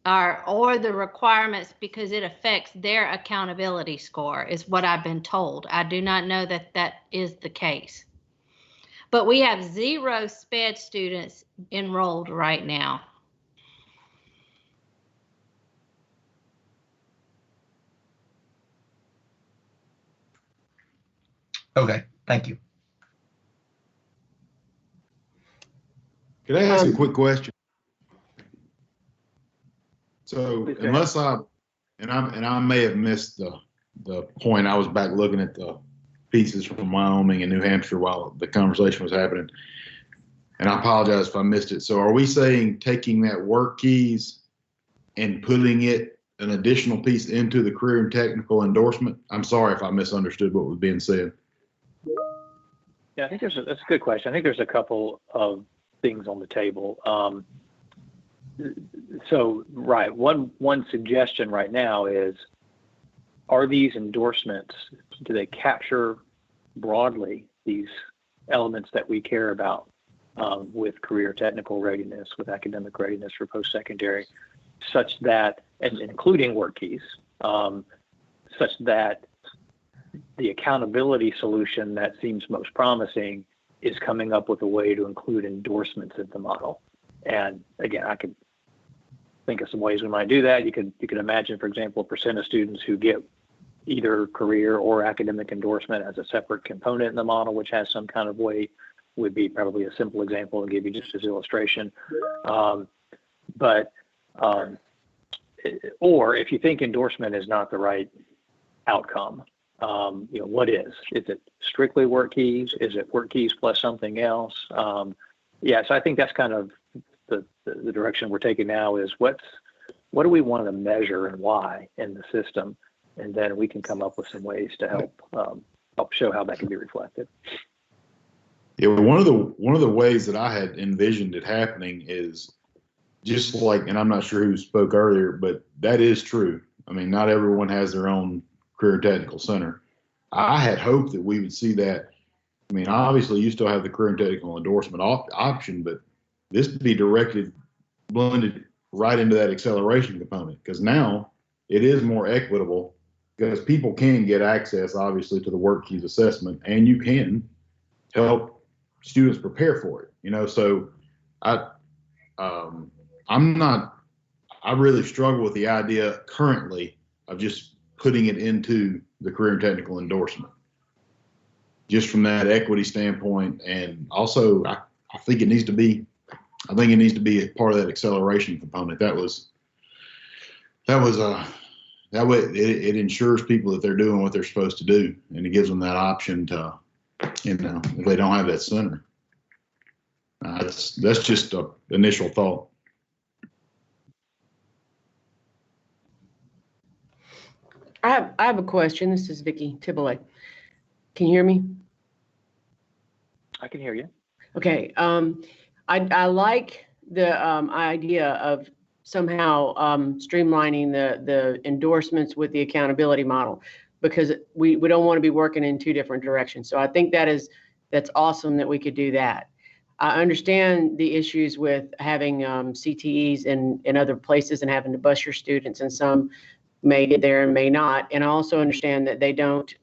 Or the requirements because it affects their accountability score is what I've been told. I do not know that that is the case. But we have 0 SPED students enrolled right now. Okay, thank you. Could I ask a quick question? So unless I may have missed the point, I was back looking at the pieces from Wyoming and New Hampshire while the conversation was happening, and I apologize if I missed it. So are we saying taking that work keys and putting it an additional piece into the career and technical endorsement? I'm sorry if I misunderstood what was being said. Yeah, I think that's a good question. I think there's a couple of things on the table. So, right, one suggestion right now is, are these endorsements, do they capture broadly these elements that we care about with career technical readiness, with academic readiness for post-secondary, such that, and including work keys, such that the accountability solution that seems most promising is coming up with a way to include endorsements in the model. And again, I could think of some ways we might do that. You could imagine, for example, a % of students who get either career or academic endorsement as a separate component in the model, which has some kind of weight, would be probably a simple example to give you just as illustration. Or if you think endorsement is not the right outcome, what is? Is it strictly work keys? Is it work keys plus something else? So I think that's kind of the direction we're taking now is what do we want to measure and why in the system? And then we can come up with some ways to help show how that can be reflected. Yeah, one of the ways that I had envisioned it happening is just like, and I'm not sure who spoke earlier, but that is true. I mean, not everyone has their own career and technical center. I had hoped that we would see that. I mean, obviously, you still have the career and technical endorsement option, but this would be blended right into that acceleration component, because now it is more equitable, because people can get access, obviously, to the work keys assessment, and you can help students prepare for it. So I really struggle with the idea currently of just putting it into the career and technical endorsement, just from that equity standpoint. And also, I think it needs to be a part of that acceleration component. That way it ensures people that they're doing what they're supposed to do, and it gives them that option to, if they don't have that center. That's just an initial thought. I have a question. This is Vicki Tibble. Can you hear me? I can hear you. Okay. I like the idea of somehow streamlining the endorsements with the accountability model, because we don't want to be working in two different directions. So I think that's awesome that we could do that. I understand the issues with having CTEs in other places and having to bus your students, and some may get there and may not. And I also understand that they don't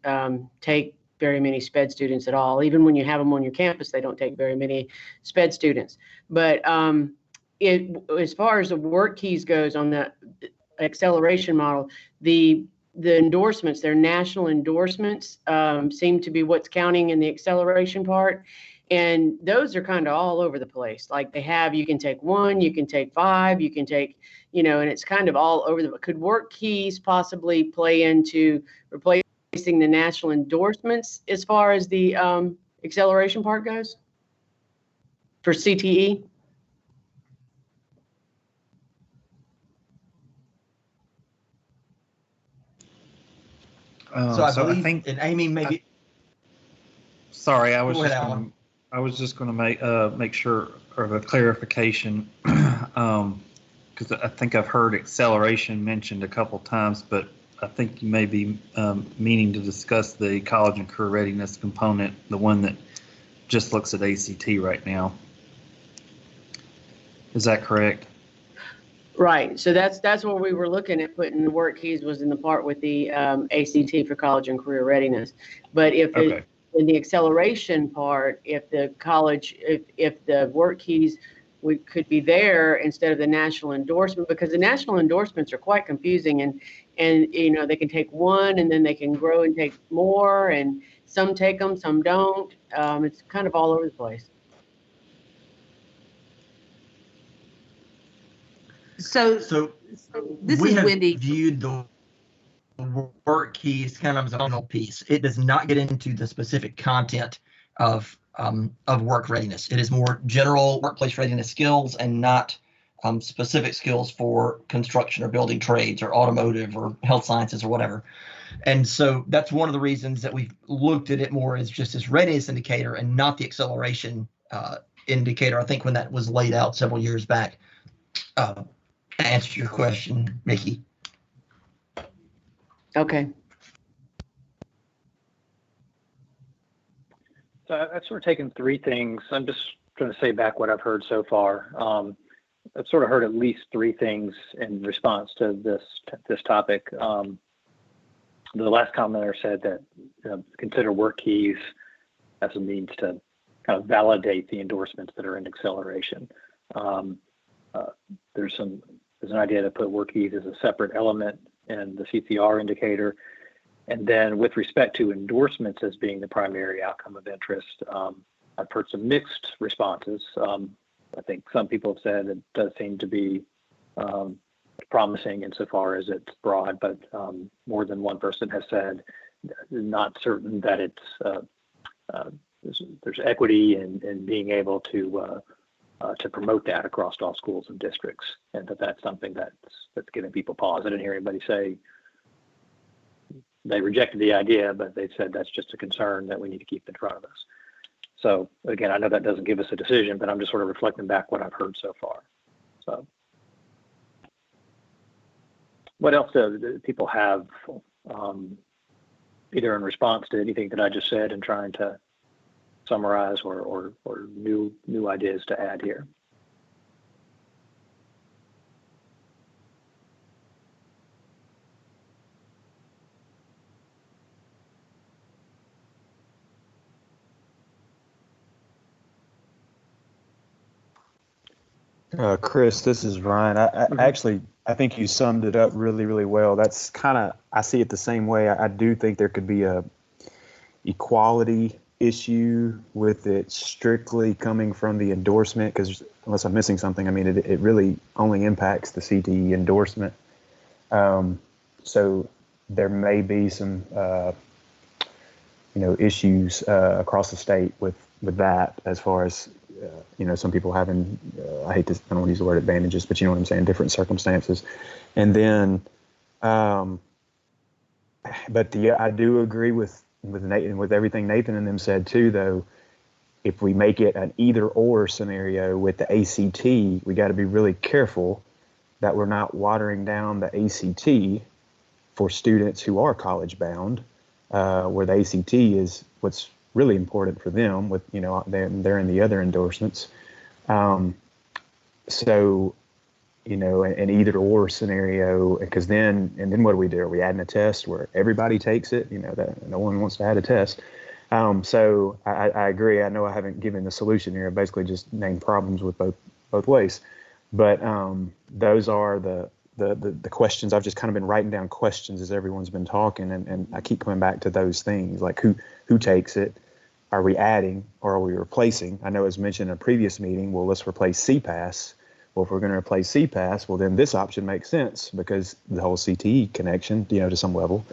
take very many SPED students at all. Even when you have them on your campus, they don't take very many SPED students. But as far as the work keys goes on the acceleration model, the endorsements, their national endorsements, seem to be what's counting in the acceleration part. And those are kind of all over the place. Like you can take 1, you can take 5, you can take, and it's kind of all over could work keys possibly play into replacing the national endorsements as far as the acceleration part goes for CTE? So I think, and Amy, maybe. Sorry, I was just going to make sure of a clarification, because I think I've heard acceleration mentioned a couple times, but I think you may be meaning to discuss the college and career readiness component, the one that just looks at ACT right now. Is that correct? Right. So that's where we were looking at putting the work keys, was in the part with the ACT for college and career readiness. But in the acceleration part, if the work keys could be there instead of the national endorsement, because the national endorsements are quite confusing, and they can take 1 and then they can grow and take more, and some take them, some don't. It's kind of all over the place. So this we is have Wendy. Viewed the work keys kind of as a final piece. It does not get into the specific content of work readiness. It is more general workplace readiness skills, and not specific skills for construction or building trades or automotive or health sciences or whatever. And so that's one of the reasons that we've looked at it more as just this readiness indicator and not the acceleration indicator. I think when that was laid out several years back. To answer your question, Mickey. Okay. So I've sort of taken 3 things. I'm just trying to say back what I've heard so far. I've sort of heard at least 3 things in response to this topic. The last commenter said that consider work keys as a means to kind of validate the endorsements that are in acceleration. There's an idea to put work keys as a separate element in the CCR indicator. And then with respect to endorsements as being the primary outcome of interest, I've heard some mixed responses. I think some people have said it does seem to be promising insofar as it's broad, but more than one person has said not certain that there's equity in being able to promote that across all schools and districts, and that's something that's giving people pause. I didn't hear anybody say they rejected the idea, but they said that's just a concern that we need to keep in front of us. So again, I know that doesn't give us a decision, but I'm just sort of reflecting back what I've heard so far. So what else do people have, either in response to anything that I just said and trying to summarize or new ideas to add here? Chris, this is Ryan. I think you summed it up really, really well. That's kind of, I see it the same way. I do think there could be a equality issue with it strictly coming from the endorsement, because unless I'm missing something, I mean, it really only impacts the CTE endorsement. So there may be some, issues across the state with that, as far as, some people having, I don't want to use the word advantages, but you know what I'm saying, different circumstances. And then, I do agree with Nathan, with everything Nathan and them said too, though. If we make it an either or scenario with the ACT, we got to be really careful that we're not watering down the ACT for students who are college bound, where the ACT is what's really important for them, with, they're in the other endorsements. So, an either or scenario, because then what do we do? Are we adding a test where everybody takes it? That no one wants to add a test. So I agree. I know I haven't given the solution here. I basically just named problems with both ways. But those are the questions. I've just kind of been writing down questions as everyone's been talking, and I keep coming back to those things, like who takes it? Are we adding or are we replacing? I know as mentioned in a previous meeting, well, let's replace CPAS. Well, if we're going to replace CPAS, well, then this option makes sense because the whole CTE connection, to some level.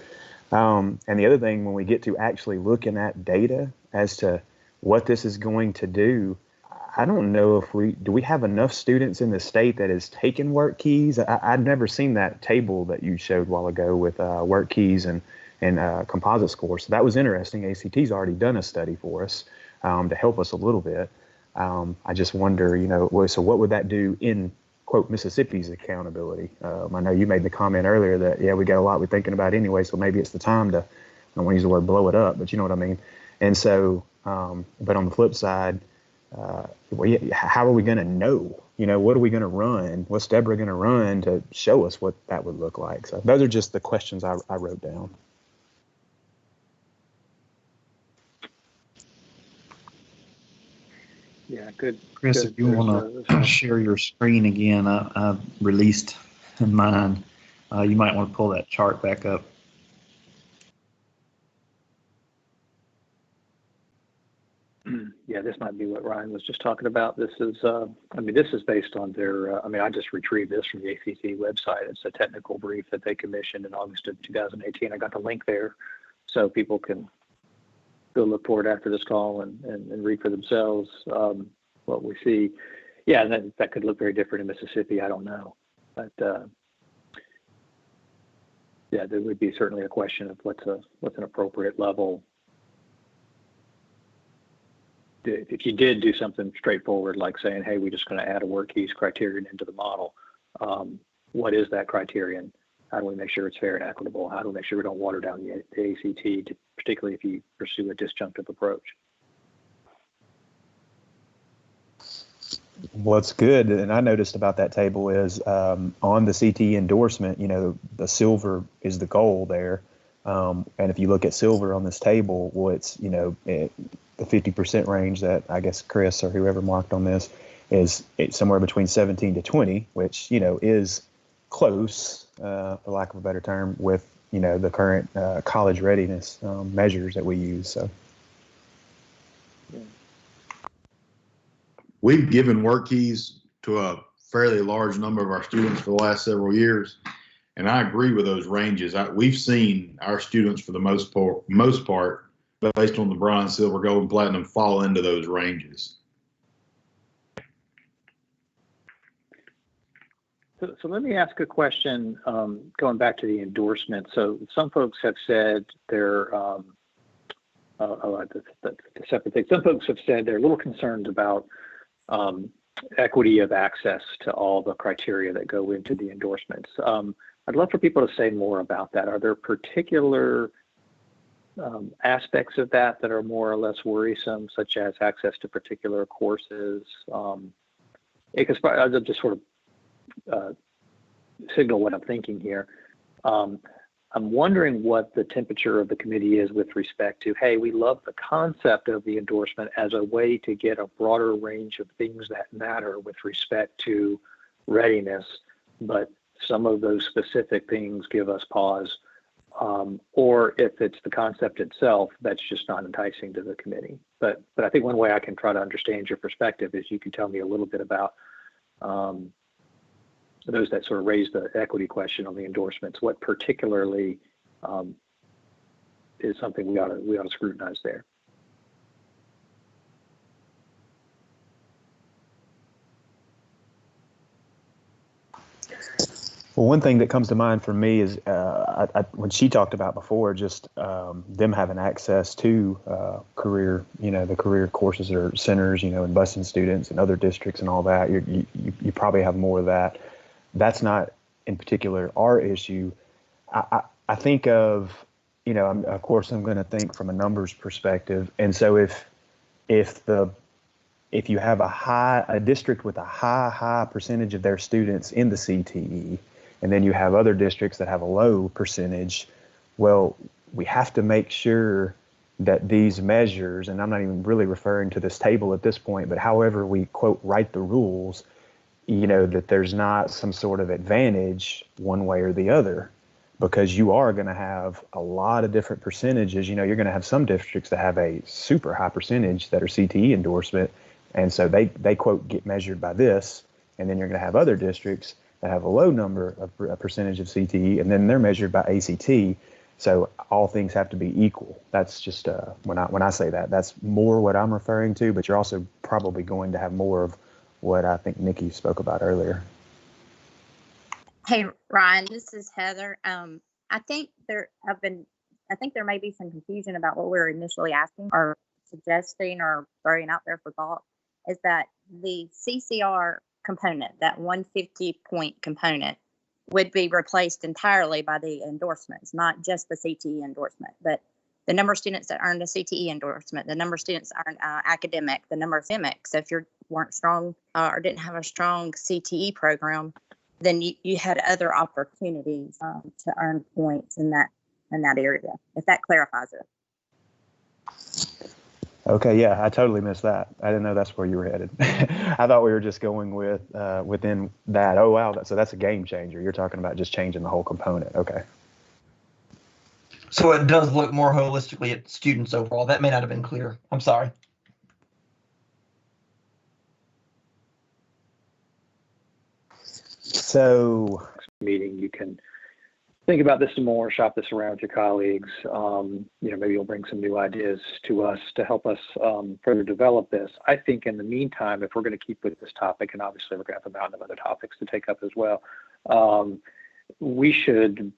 And the other thing, when we get to actually looking at data as to what this is going to do, I don't know if do we have enough students in the state that is taking work keys? I'd never seen that table that you showed a while ago with work keys and composite scores. So that was interesting. ACT's already done a study for us to help us a little bit. I just wonder, so what would that do in, quote, Mississippi's accountability? I know you made the comment earlier that, we got a lot we're thinking about anyway, so maybe it's the time to, I don't want to use the word blow it up, but you know what I mean? And so, but on the flip side, how are we going to know? What are we going to run? What's Deborah going to run to show us what that would look like? So those are just the questions I wrote down. Yeah, good. Chris, good. if you want to share your screen again, I released mine. You might want to pull that chart back up. Yeah, this might be what Ryan was just talking about. This is, this is based on their, I just retrieved this from the ACT website. It's a technical brief that they commissioned in August of 2018. I got the link there so people can go look for it after this call and read for themselves what we see. Yeah, and that could look very different in Mississippi. I don't know. But yeah, there would be certainly a question of what's an appropriate level. If you did do something straightforward, like saying, hey, we're just going to add a work keys criterion into the model, what is that criterion? How do we make sure it's fair and equitable? How do we make sure we don't water down the ACT, particularly if you pursue a disjunctive approach? What's good, and I noticed about that table is on the CTE endorsement, the silver is the goal there. And if you look at silver on this table, well, it's, the 50% range that I guess Chris or whoever marked on this is it's somewhere between 17 to 20, which, is close, for lack of a better term, with, the current college readiness measures that we use. So. We've given work keys to a fairly large number of our students for the last several years, and I agree with those ranges. We've seen our students, for the most part, based on the bronze, silver, gold, and platinum, fall into those ranges. So let me ask a question, going back to the endorsement. So some folks have said they're that's a separate thing. Some folks have said they're a little concerned about equity of access to all the criteria that go into the endorsements. I'd love for people to say more about that. Are there particular aspects of that that are more or less worrisome, such as access to particular courses? Because I'll just sort of signal what I'm thinking here. I'm wondering what the temperature of the committee is with respect to, hey, we love the concept of the endorsement as a way to get a broader range of things that matter with respect to readiness, but some of those specific things give us pause. Or if it's the concept itself, that's just not enticing to the committee. But I think one way I can try to understand your perspective is you can tell me a little bit about those that sort of raise the equity question on the endorsements. What particularly is something we ought to scrutinize there? Well, one thing that comes to mind for me is when she talked about before, just them having access to career, the career courses or centers, and busing students and other districts and all that. You probably have more of that. That's not in particular our issue. I think of, of course, I'm going to think from a numbers perspective. And so if you have a district with a high percentage of their students in the CTE, and then you have other districts that have a low percentage, well, we have to make sure that these measures, and I'm not even really referring to this table at this point, but however we, quote, write the rules, that there's not some sort of advantage one way or the other, because you are going to have a lot of different percentages. You're going to have some districts that have a super high percentage that are CTE endorsement, and so they quote, get measured by this, and then you're going to have other districts that have a low number of a percentage of CTE, and then they're measured by ACT. So all things have to be equal. That's just when I say that, that's more what I'm referring to. But you're also probably going to have more of what I think Nikki spoke about earlier. Hey Ryan, this is Heather. I think there may be some confusion about what we're initially asking or suggesting or throwing out there for thought. Is that the CCR component, that 150-point component, would be replaced entirely by the endorsements, not just the CTE endorsement, but the number of students that earned a CTE endorsement, the number of students that earned academic, the number of academic. So if you weren't strong or didn't have a strong CTE program, then you had other opportunities to earn points in that area, if that clarifies it. Okay, yeah, I totally missed that. I didn't know that's where you were headed. I thought we were just going with within that. Oh, wow, so that's a game changer. You're talking about just changing the whole component. Okay. So it does look more holistically at students overall. That may not have been clear. I'm sorry. So meeting, you can think about this some more, shop this around with your colleagues. Maybe you'll bring some new ideas to us to help us further develop this. I think in the meantime, if we're going to keep with this topic, and obviously we're going to have a mountain of other topics to take up as well, we should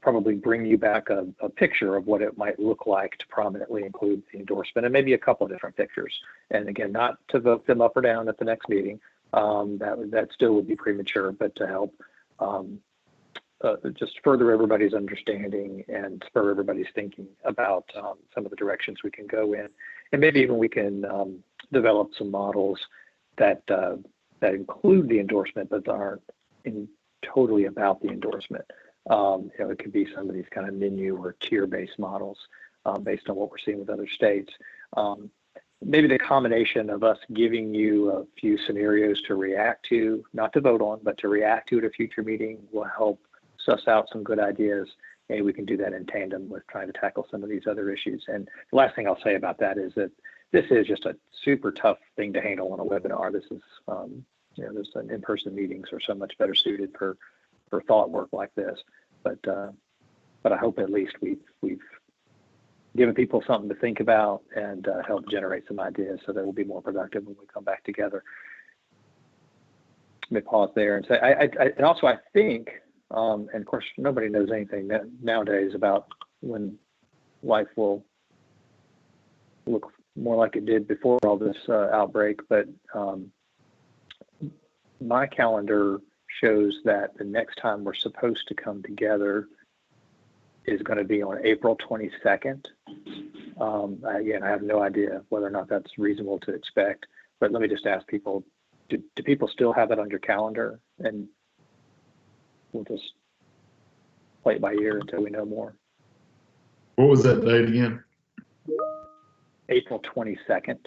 probably bring you back a picture of what it might look like to prominently include the endorsement, and maybe a couple of different pictures. And again, not to vote them up or down at the next meeting. That still would be premature, but to help just further everybody's understanding and spur everybody's thinking about some of the directions we can go in. And maybe even we can develop some models that include the endorsement, but aren't totally about the endorsement. It could be some of these kind of menu or tier-based models based on what we're seeing with other states. Maybe the combination of us giving you a few scenarios to react to, not to vote on, but to react to at a future meeting will help suss out some good ideas. Maybe we can do that in tandem with trying to tackle some of these other issues. And the last thing I'll say about that is that this is just a super tough thing to handle on a webinar. This is, there's in-person meetings are so much better suited for thought work like this. But I hope at least we've given people something to think about and help generate some ideas so that we'll be more productive when we come back together. Let me pause there and say, and also I think, and of course, nobody knows anything nowadays about when life will look more like it did before all this outbreak, but my calendar shows that the next time we're supposed to come together is going to be on April 22nd. Again, I have no idea whether or not that's reasonable to expect, but let me just ask people, do people still have it on your calendar? And we'll just play it by ear until we know more. What was that date again? April 22nd.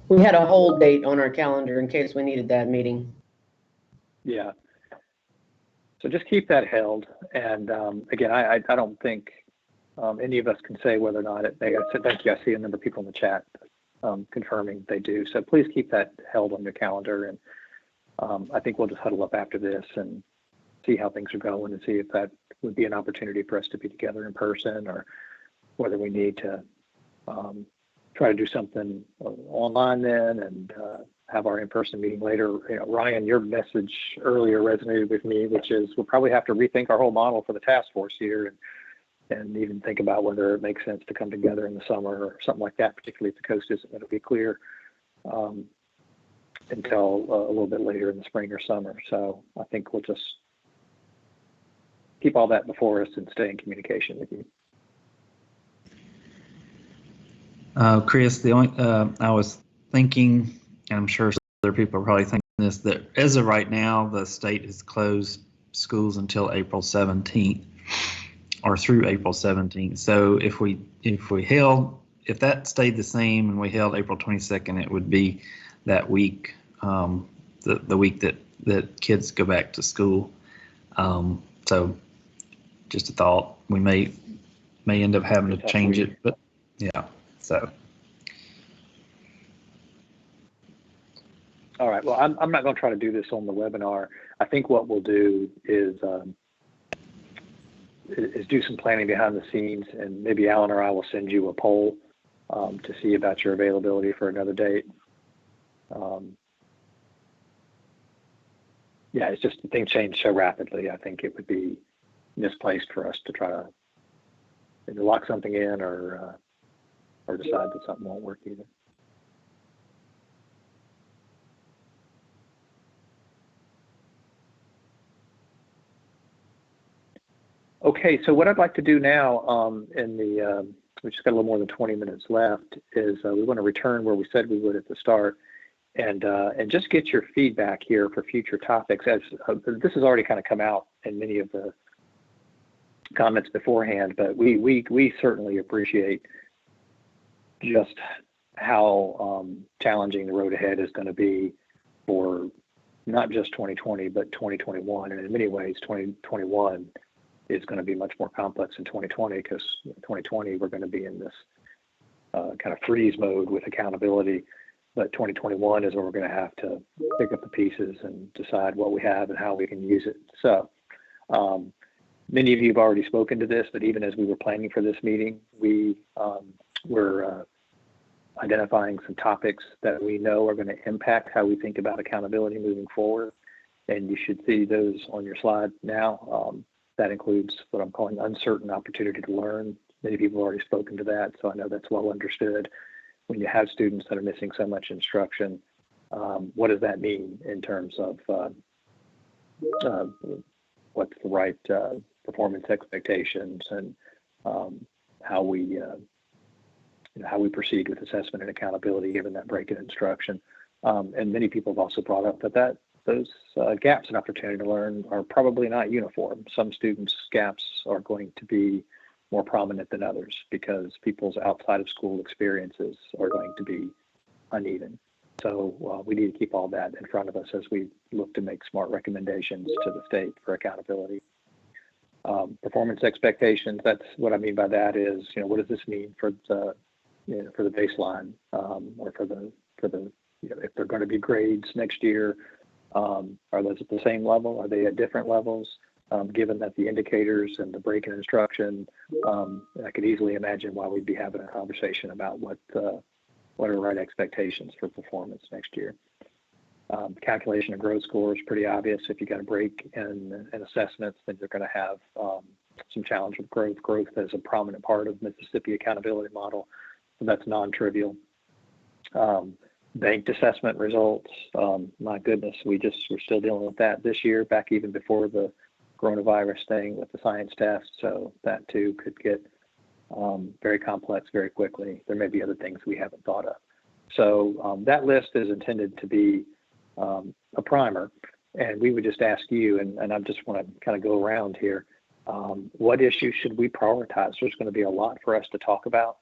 We had a hold date on our calendar in case we needed that meeting. Yeah. So just keep that held. And again, I don't think any of us can say whether or not it may. I said thank you. I see a number of people in the chat confirming they do. So please keep that held on your calendar. And I think we'll just huddle up after this and see how things are going and see if that would be an opportunity for us to be together in person, or whether we need to try to do something online then and have our in-person meeting later. You know, Ryan, your message earlier resonated with me, which is we'll probably have to rethink our whole model for the task force here and even think about whether it makes sense to come together in the summer or something like that, particularly if the coast isn't going to be clear until a little bit later in the spring or summer. So I think we'll just keep all that before us and stay in communication with you. Chris, the only I was thinking, and I'm sure other people are probably thinking this, that as of right now, the state has closed schools until April 17th or through April 17th. So if that stayed the same and we held April 22nd, it would be that week, the week that kids go back to school. So just a thought, we may end up having to change it, but yeah. So. All right. Well, I'm not going to try to do this on the webinar. I think what we'll do is do some planning behind the scenes, and maybe Alan or I will send you a poll to see about your availability for another date. Yeah, it's just things change so rapidly. I think it would be misplaced for us to try to either lock something in or decide that something won't work either. Okay, so what I'd like to do now we just got a little more than 20 minutes left, is we want to return where we said we would at the start and just get your feedback here for future topics. As this has already kind of come out in many of the comments beforehand, but we certainly appreciate just how challenging the road ahead is going to be for not just 2020, but 2021. And in many ways, 2021 is going to be much more complex than 2020, because 2020, we're going to be in this kind of freeze mode with accountability. But 2021 is where we're going to have to pick up the pieces and decide what we have and how we can use it. So many of you have already spoken to this, but even as we were planning for this meeting, we were identifying some topics that we know are going to impact how we think about accountability moving forward. And you should see those on your slide now. That includes what I'm calling uncertain opportunity to learn. Many people have already spoken to that, so I know that's well understood. When you have students that are missing so much instruction, what does that mean in terms of what's the right performance expectations and how we proceed with assessment and accountability given that break in instruction. And many people have also brought up that those gaps in opportunity to learn are probably not uniform. Some students' gaps are going to be more prominent than others because people's outside of school experiences are going to be uneven. So we need to keep all that in front of us as we look to make smart recommendations to the state for accountability. Performance expectations, that's what I mean by that is, what does this mean for the baseline or for the if they're going to be grades next year, are those at the same level? Are they at different levels? Given that the indicators and the break in instruction, I could easily imagine why we'd be having a conversation about what are the right expectations for performance next year. Calculation of growth score is pretty obvious. If you got a break in assessments, then you're going to have some challenge with growth. Growth is a prominent part of Mississippi accountability model, so that's non-trivial. Banked assessment results, my goodness, we're still dealing with that this year, back even before the coronavirus thing with the science test. So that too could get very complex very quickly. There may be other things we haven't thought of. So that list is intended to be a primer, and we would just ask you, and I just want to kind of go around here, what issues should we prioritize? There's going to be a lot for us to talk about,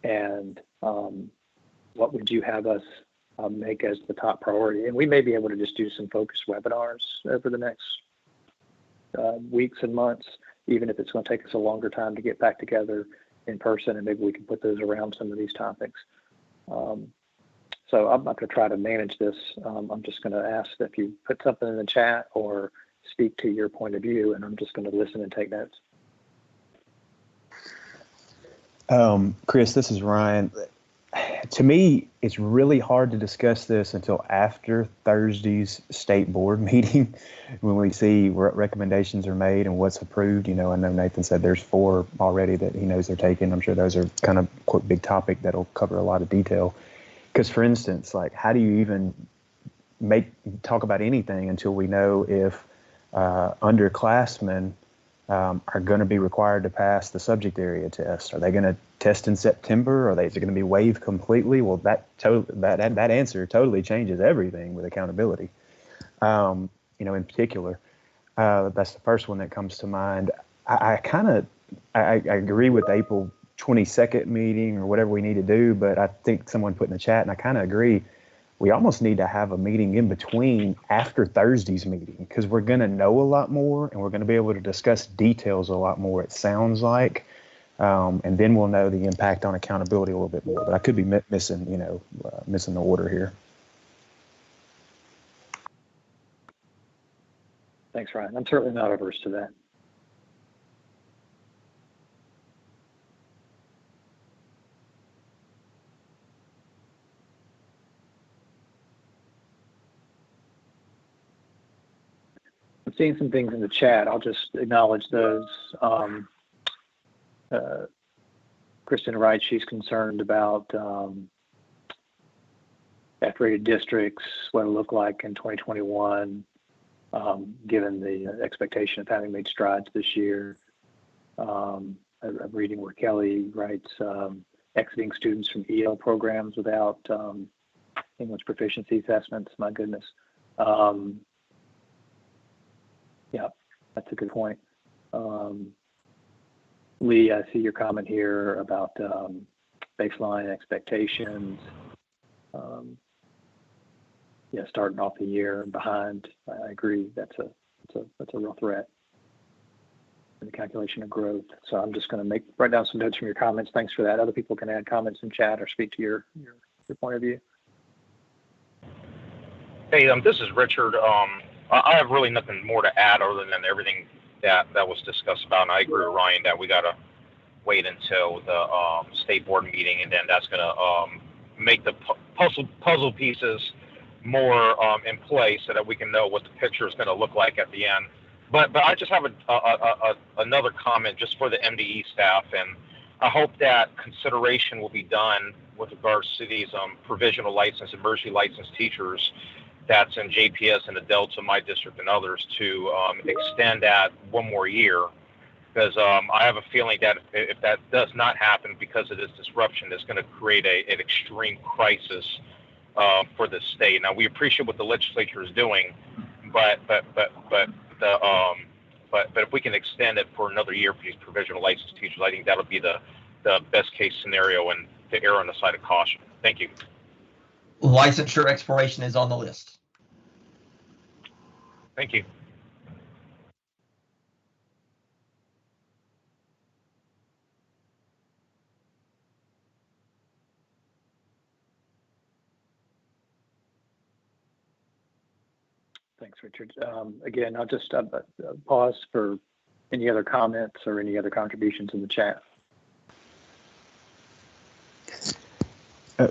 and what would you have us make as the top priority? And we may be able to just do some focused webinars over the next weeks and months, even if it's going to take us a longer time to get back together in person, and maybe we can put those around some of these topics. So I'm not going to try to manage this. I'm just going to ask if you put something in the chat or speak to your point of view, and I'm just going to listen and take notes. Chris, this is Ryan. To me, it's really hard to discuss this until after Thursday's state board meeting, when we see what recommendations are made and what's approved. You know, I know Nathan said there's 4 already that he knows they're taking. I'm sure those are kind of quite big topic that'll cover a lot of detail. Because, for instance, like, how do you even talk about anything until we know if underclassmen are going to be required to pass the subject area test? Are they going to test in September? Is it going to be waived completely? Well, that answer totally changes everything with accountability. You know, in particular, that's the first one that comes to mind. I agree with the April 22nd meeting or whatever we need to do, but I think someone put in the chat, and I kind of agree, we almost need to have a meeting in between after Thursday's meeting, because we're going to know a lot more and we're going to be able to discuss details a lot more, it sounds like, and then we'll know the impact on accountability a little bit more. But I could be missing the order here. Thanks, Ryan. I'm certainly not averse to that. I'm seeing some things in the chat. I'll just acknowledge those. Kristen writes she's concerned about F-rated districts, what it'll look like in 2021, given the expectation of having made strides this year. I'm reading where Kelly writes, exiting students from EL programs without English proficiency assessments. My goodness. Yeah, that's a good point. Lee, I see your comment here about baseline expectations. Yeah, starting off the year behind. I agree. That's a real threat in the calculation of growth. So I'm just going to write down some notes from your comments. Thanks for that. Other people can add comments in chat or speak to your point of view. Hey, this is Richard. I have really nothing more to add other than everything that was discussed about. And I agree with Ryan that we got to wait until the state board meeting, and then that's going to make the puzzle pieces more in place so that we can know what the picture is going to look like at the end. But I just have another comment just for the MDE staff, and I hope that consideration will be done with regards to these provisional license, emergency license teachers that's in JPS and the Delta, my district, and others, to extend that one more year, because I have a feeling that if that does not happen because of this disruption, it's going to create an extreme crisis for the state. Now, we appreciate what the legislature is doing, but if we can extend it for another year for these provisional license teachers, I think that'll be the best case scenario and to err on the side of caution. Thank you. Licensure expiration is on the list. Thank you. Thanks, Richard. Again, I'll just pause for any other comments or any other contributions in the chat.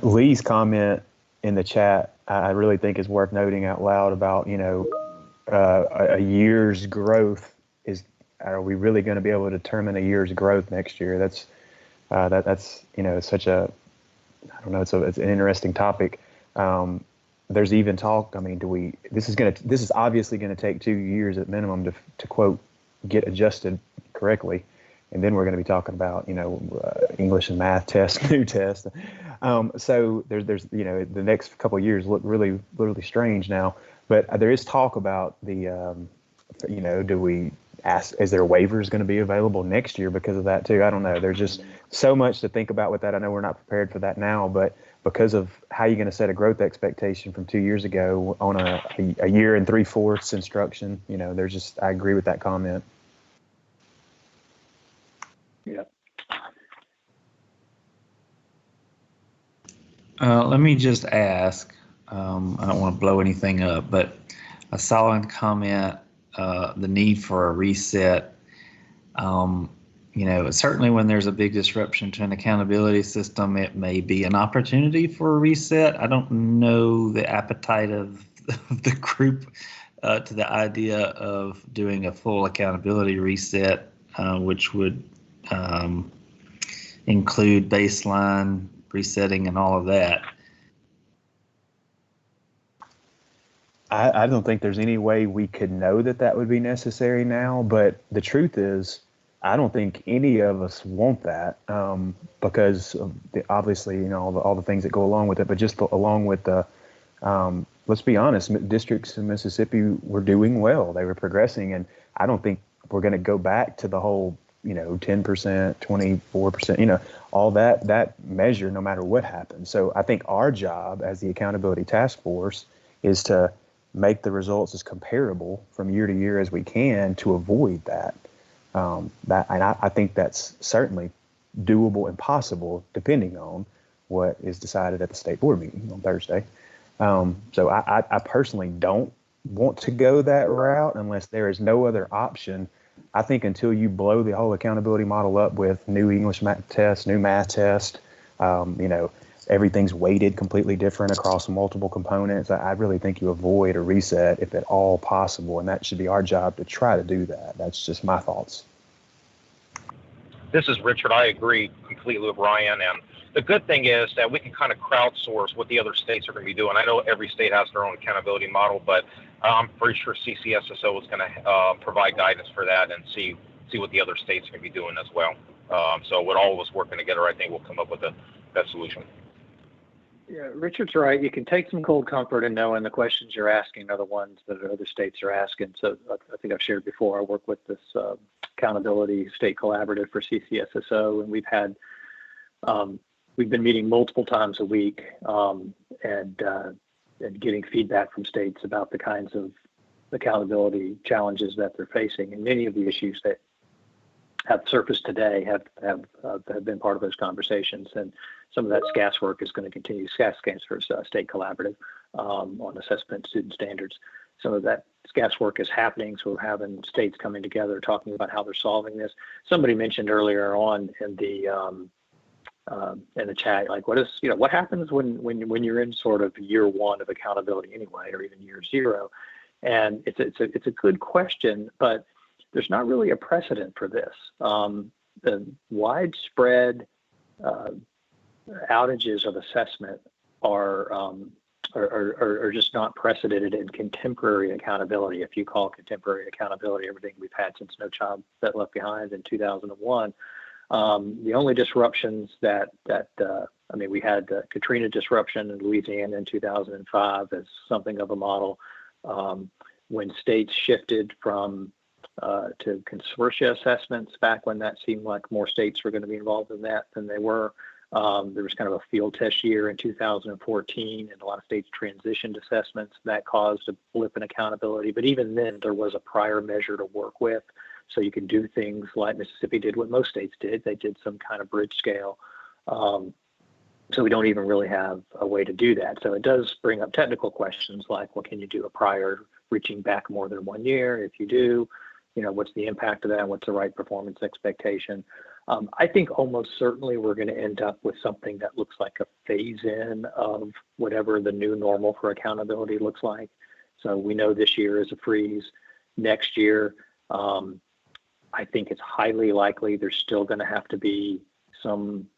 Lee's comment in the chat, I really think is worth noting out loud about, a year's growth are we really going to be able to determine a year's growth next year? That's such a, I don't know, it's an interesting topic. There's even talk, this is obviously going to take 2 years at minimum to quote, get adjusted correctly. And then we're going to be talking about, English and math tests, new tests. So there's the next couple of years look really, really strange now. But there is talk about the, do we ask, is there waivers going to be available next year because of that too? I don't know. There's just so much to think about with that. I know we're not prepared for that now, but because of how you're going to set a growth expectation from 2 years ago on a year and 3/4 instruction, there's just, I agree with that comment. Yeah. Let me just ask, I don't want to blow anything up, but I saw in comment the need for a reset. Certainly when there's a big disruption to an accountability system, it may be an opportunity for a reset. I don't know the appetite of the group to the idea of doing a full accountability reset, which would include baseline resetting and all of that. I don't think there's any way we could know that would be necessary now, but the truth is, I don't think any of us want that because of obviously, all the things that go along with it, but just along with the, let's be honest, districts in Mississippi were doing well. They were progressing, and I don't think we're going to go back to the whole, 10%, 24%, all that measure, no matter what happens. So I think our job as the Accountability Task Force is to make the results as comparable from year to year as we can to avoid that. And I think that's certainly doable and possible depending on what is decided at the state board meeting on Thursday. So I personally don't want to go that route unless there is no other option. I think until you blow the whole accountability model up with new English test, new math test, everything's weighted completely different across multiple components. I really think you avoid a reset if at all possible, and that should be our job to try to do that. That's just my thoughts. This is Richard. I agree completely with Ryan, and the good thing is that we can kind of crowdsource what the other states are going to be doing. I know every state has their own accountability model, but I'm pretty sure CCSSO is going to provide guidance for that and see what the other states are going to be doing as well. So with all of us working together, I think we'll come up with the best solution. Yeah, Richard's right. You can take some cold comfort in knowing the questions you're asking are the ones that other states are asking. So I think I've shared before, I work with this accountability state collaborative for CCSSO, and we've been meeting multiple times a week and getting feedback from states about the kinds of accountability challenges that they're facing, and many of the issues that have surfaced today have been part of those conversations. And some of that SCAS work is going to continue. SCAS stands for State Collaborative on Assessment Student Standards. Some of that SCAS work is happening, so we're having states coming together talking about how they're solving this. Somebody mentioned earlier on in the chat, like what happens when you're in sort of year one of accountability anyway, or even year zero? And it's a good question, but there's not really a precedent for this. The widespread outages of assessment are just not precedented in contemporary accountability. If you call contemporary accountability everything we've had since No Child Left Behind in 2001, the only disruptions we had the Katrina disruption in Louisiana in 2005 as something of a model. When states shifted from to consortia assessments back when that seemed like more states were going to be involved in that than they were. There was kind of a field test year in 2014, and a lot of states transitioned assessments. That caused a blip in accountability. But even then, there was a prior measure to work with. So you can do things like Mississippi did what most states did. They did some kind of bridge scale. So we don't even really have a way to do that. So it does bring up technical questions like, well, can you do a prior reaching back more than 1 year? If you do, what's the impact of that? What's the right performance expectation? I think almost certainly we're going to end up with something that looks like a phase in of whatever the new normal for accountability looks like. So we know this year is a freeze. Next year, I think it's highly likely there's still going to have to be some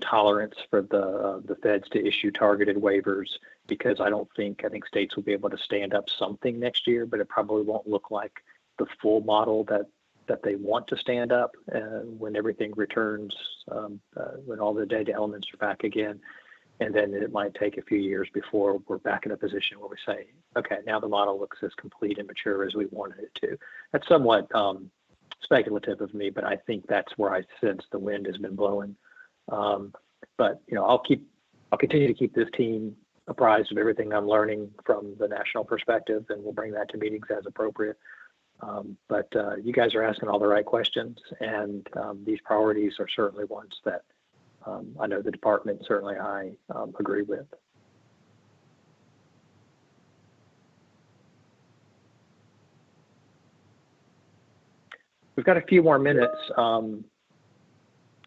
tolerance for the feds to issue targeted waivers, because I think states will be able to stand up something next year, but it probably won't look like the full model that they want to stand up when everything returns, when all the data elements are back again. And then it might take a few years before we're back in a position where we say, okay, now the model looks as complete and mature as we wanted it to. That's somewhat speculative of me, but I think that's where I sense the wind has been blowing. But I'll continue to keep this team apprised of everything I'm learning from the national perspective, and we'll bring that to meetings as appropriate. But you guys are asking all the right questions, and these priorities are certainly ones that I know the department, certainly I agree with. We've got a few more minutes.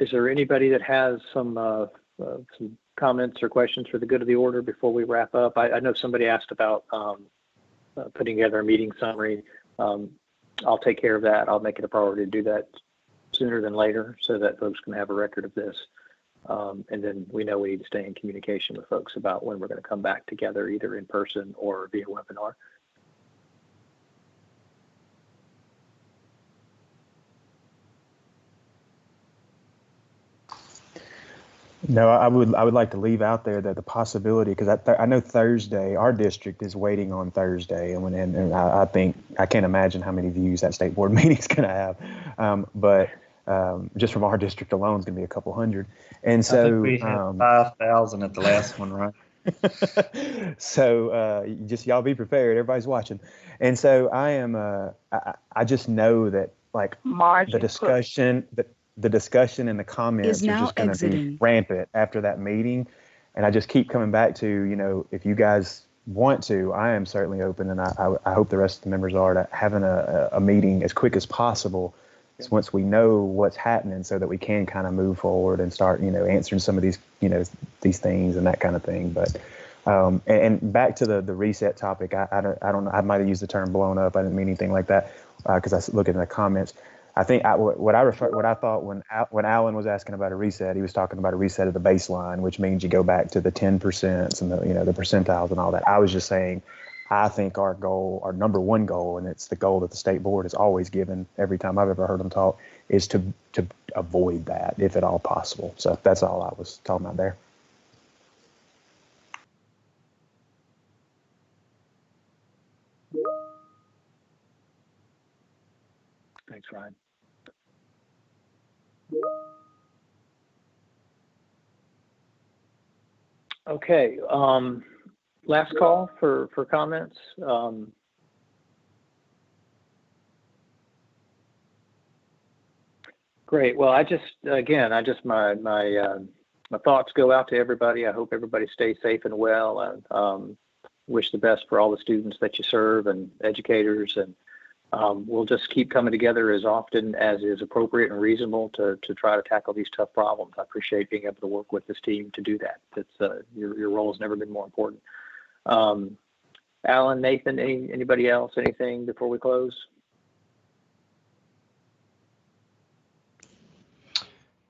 Is there anybody that has some comments or questions for the good of the order before we wrap up? I know somebody asked about putting together a meeting summary. I'll take care of that. I'll make it a priority to do that sooner than later so that folks can have a record of this. And then we know we need to stay in communication with folks about when we're going to come back together, either in person or via webinar. No, I would like to leave out there that the possibility, because I know Thursday, our district is waiting on Thursday, and I think I can't imagine how many views that state board meeting is going to have. But just from our district alone, it's going to be a couple hundred. And so I think we had 5,000 at the last one, right? So just y'all be prepared. Everybody's watching. And so I just know that the discussion and the comments are just going to be rampant after that meeting. And I just keep coming back to, if you guys want to, I am certainly open, and I hope the rest of the members are, to having a meeting as quick as possible once we know what's happening, so that we can kind of move forward and start, answering some of these, these things and that kind of thing. But and back to the reset topic, I don't know, I might have used the term blown up. I didn't mean anything like that, because I look in the comments. I think what I thought when Alan was asking about a reset, he was talking about a reset of the baseline, which means you go back to the 10% and the percentiles and all that. I was just saying, I think our number one goal, and it's the goal that the state board has always given every time I've ever heard them talk, is to avoid that if at all possible. So that's all I was talking about there. Thanks, Ryan. Okay, last call for comments. Great. Well, my thoughts go out to everybody. I hope everybody stays safe and well, and wish the best for all the students that you serve and educators, and we'll just keep coming together as often as is appropriate and reasonable to try to tackle these tough problems. I appreciate being able to work with this team to do that. It's your role has never been more important. Alan, Nathan, anybody else, anything before we close?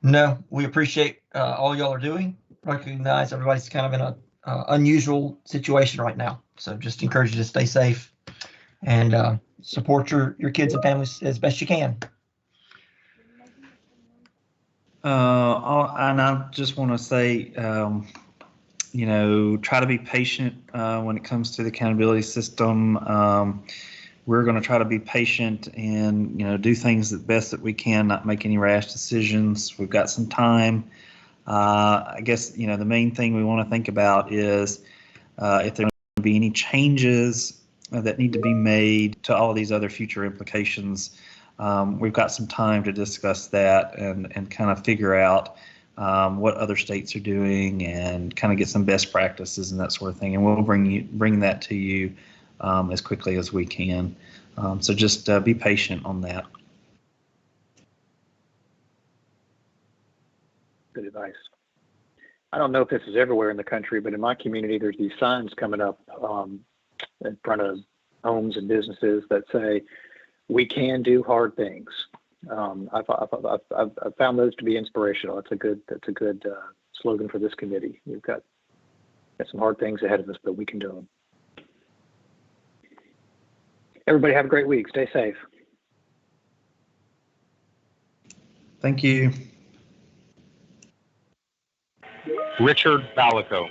No, we appreciate all y'all are doing. Recognize everybody's kind of in a unusual situation right now. So just encourage you to stay safe and support your kids and families as best you can. And I just want to say, try to be patient when it comes to the accountability system. We're going to try to be patient and, do things the best that we can, not make any rash decisions. We've got some time. I guess, the main thing we want to think about is if there will be any changes that need to be made to all of these other future implications. We've got some time to discuss that and kind of figure out what other states are doing and kind of get some best practices and that sort of thing. And we'll bring that to you as quickly as we can. So just be patient on that. Good advice. I don't know if this is everywhere in the country, but in my community, there's these signs coming up in front of homes and businesses that say, "We can do hard things." I've found those to be inspirational. That's a good slogan for this committee. We've got some hard things ahead of us, but we can do them. Everybody have a great week. Stay safe. Thank you. Richard Balico.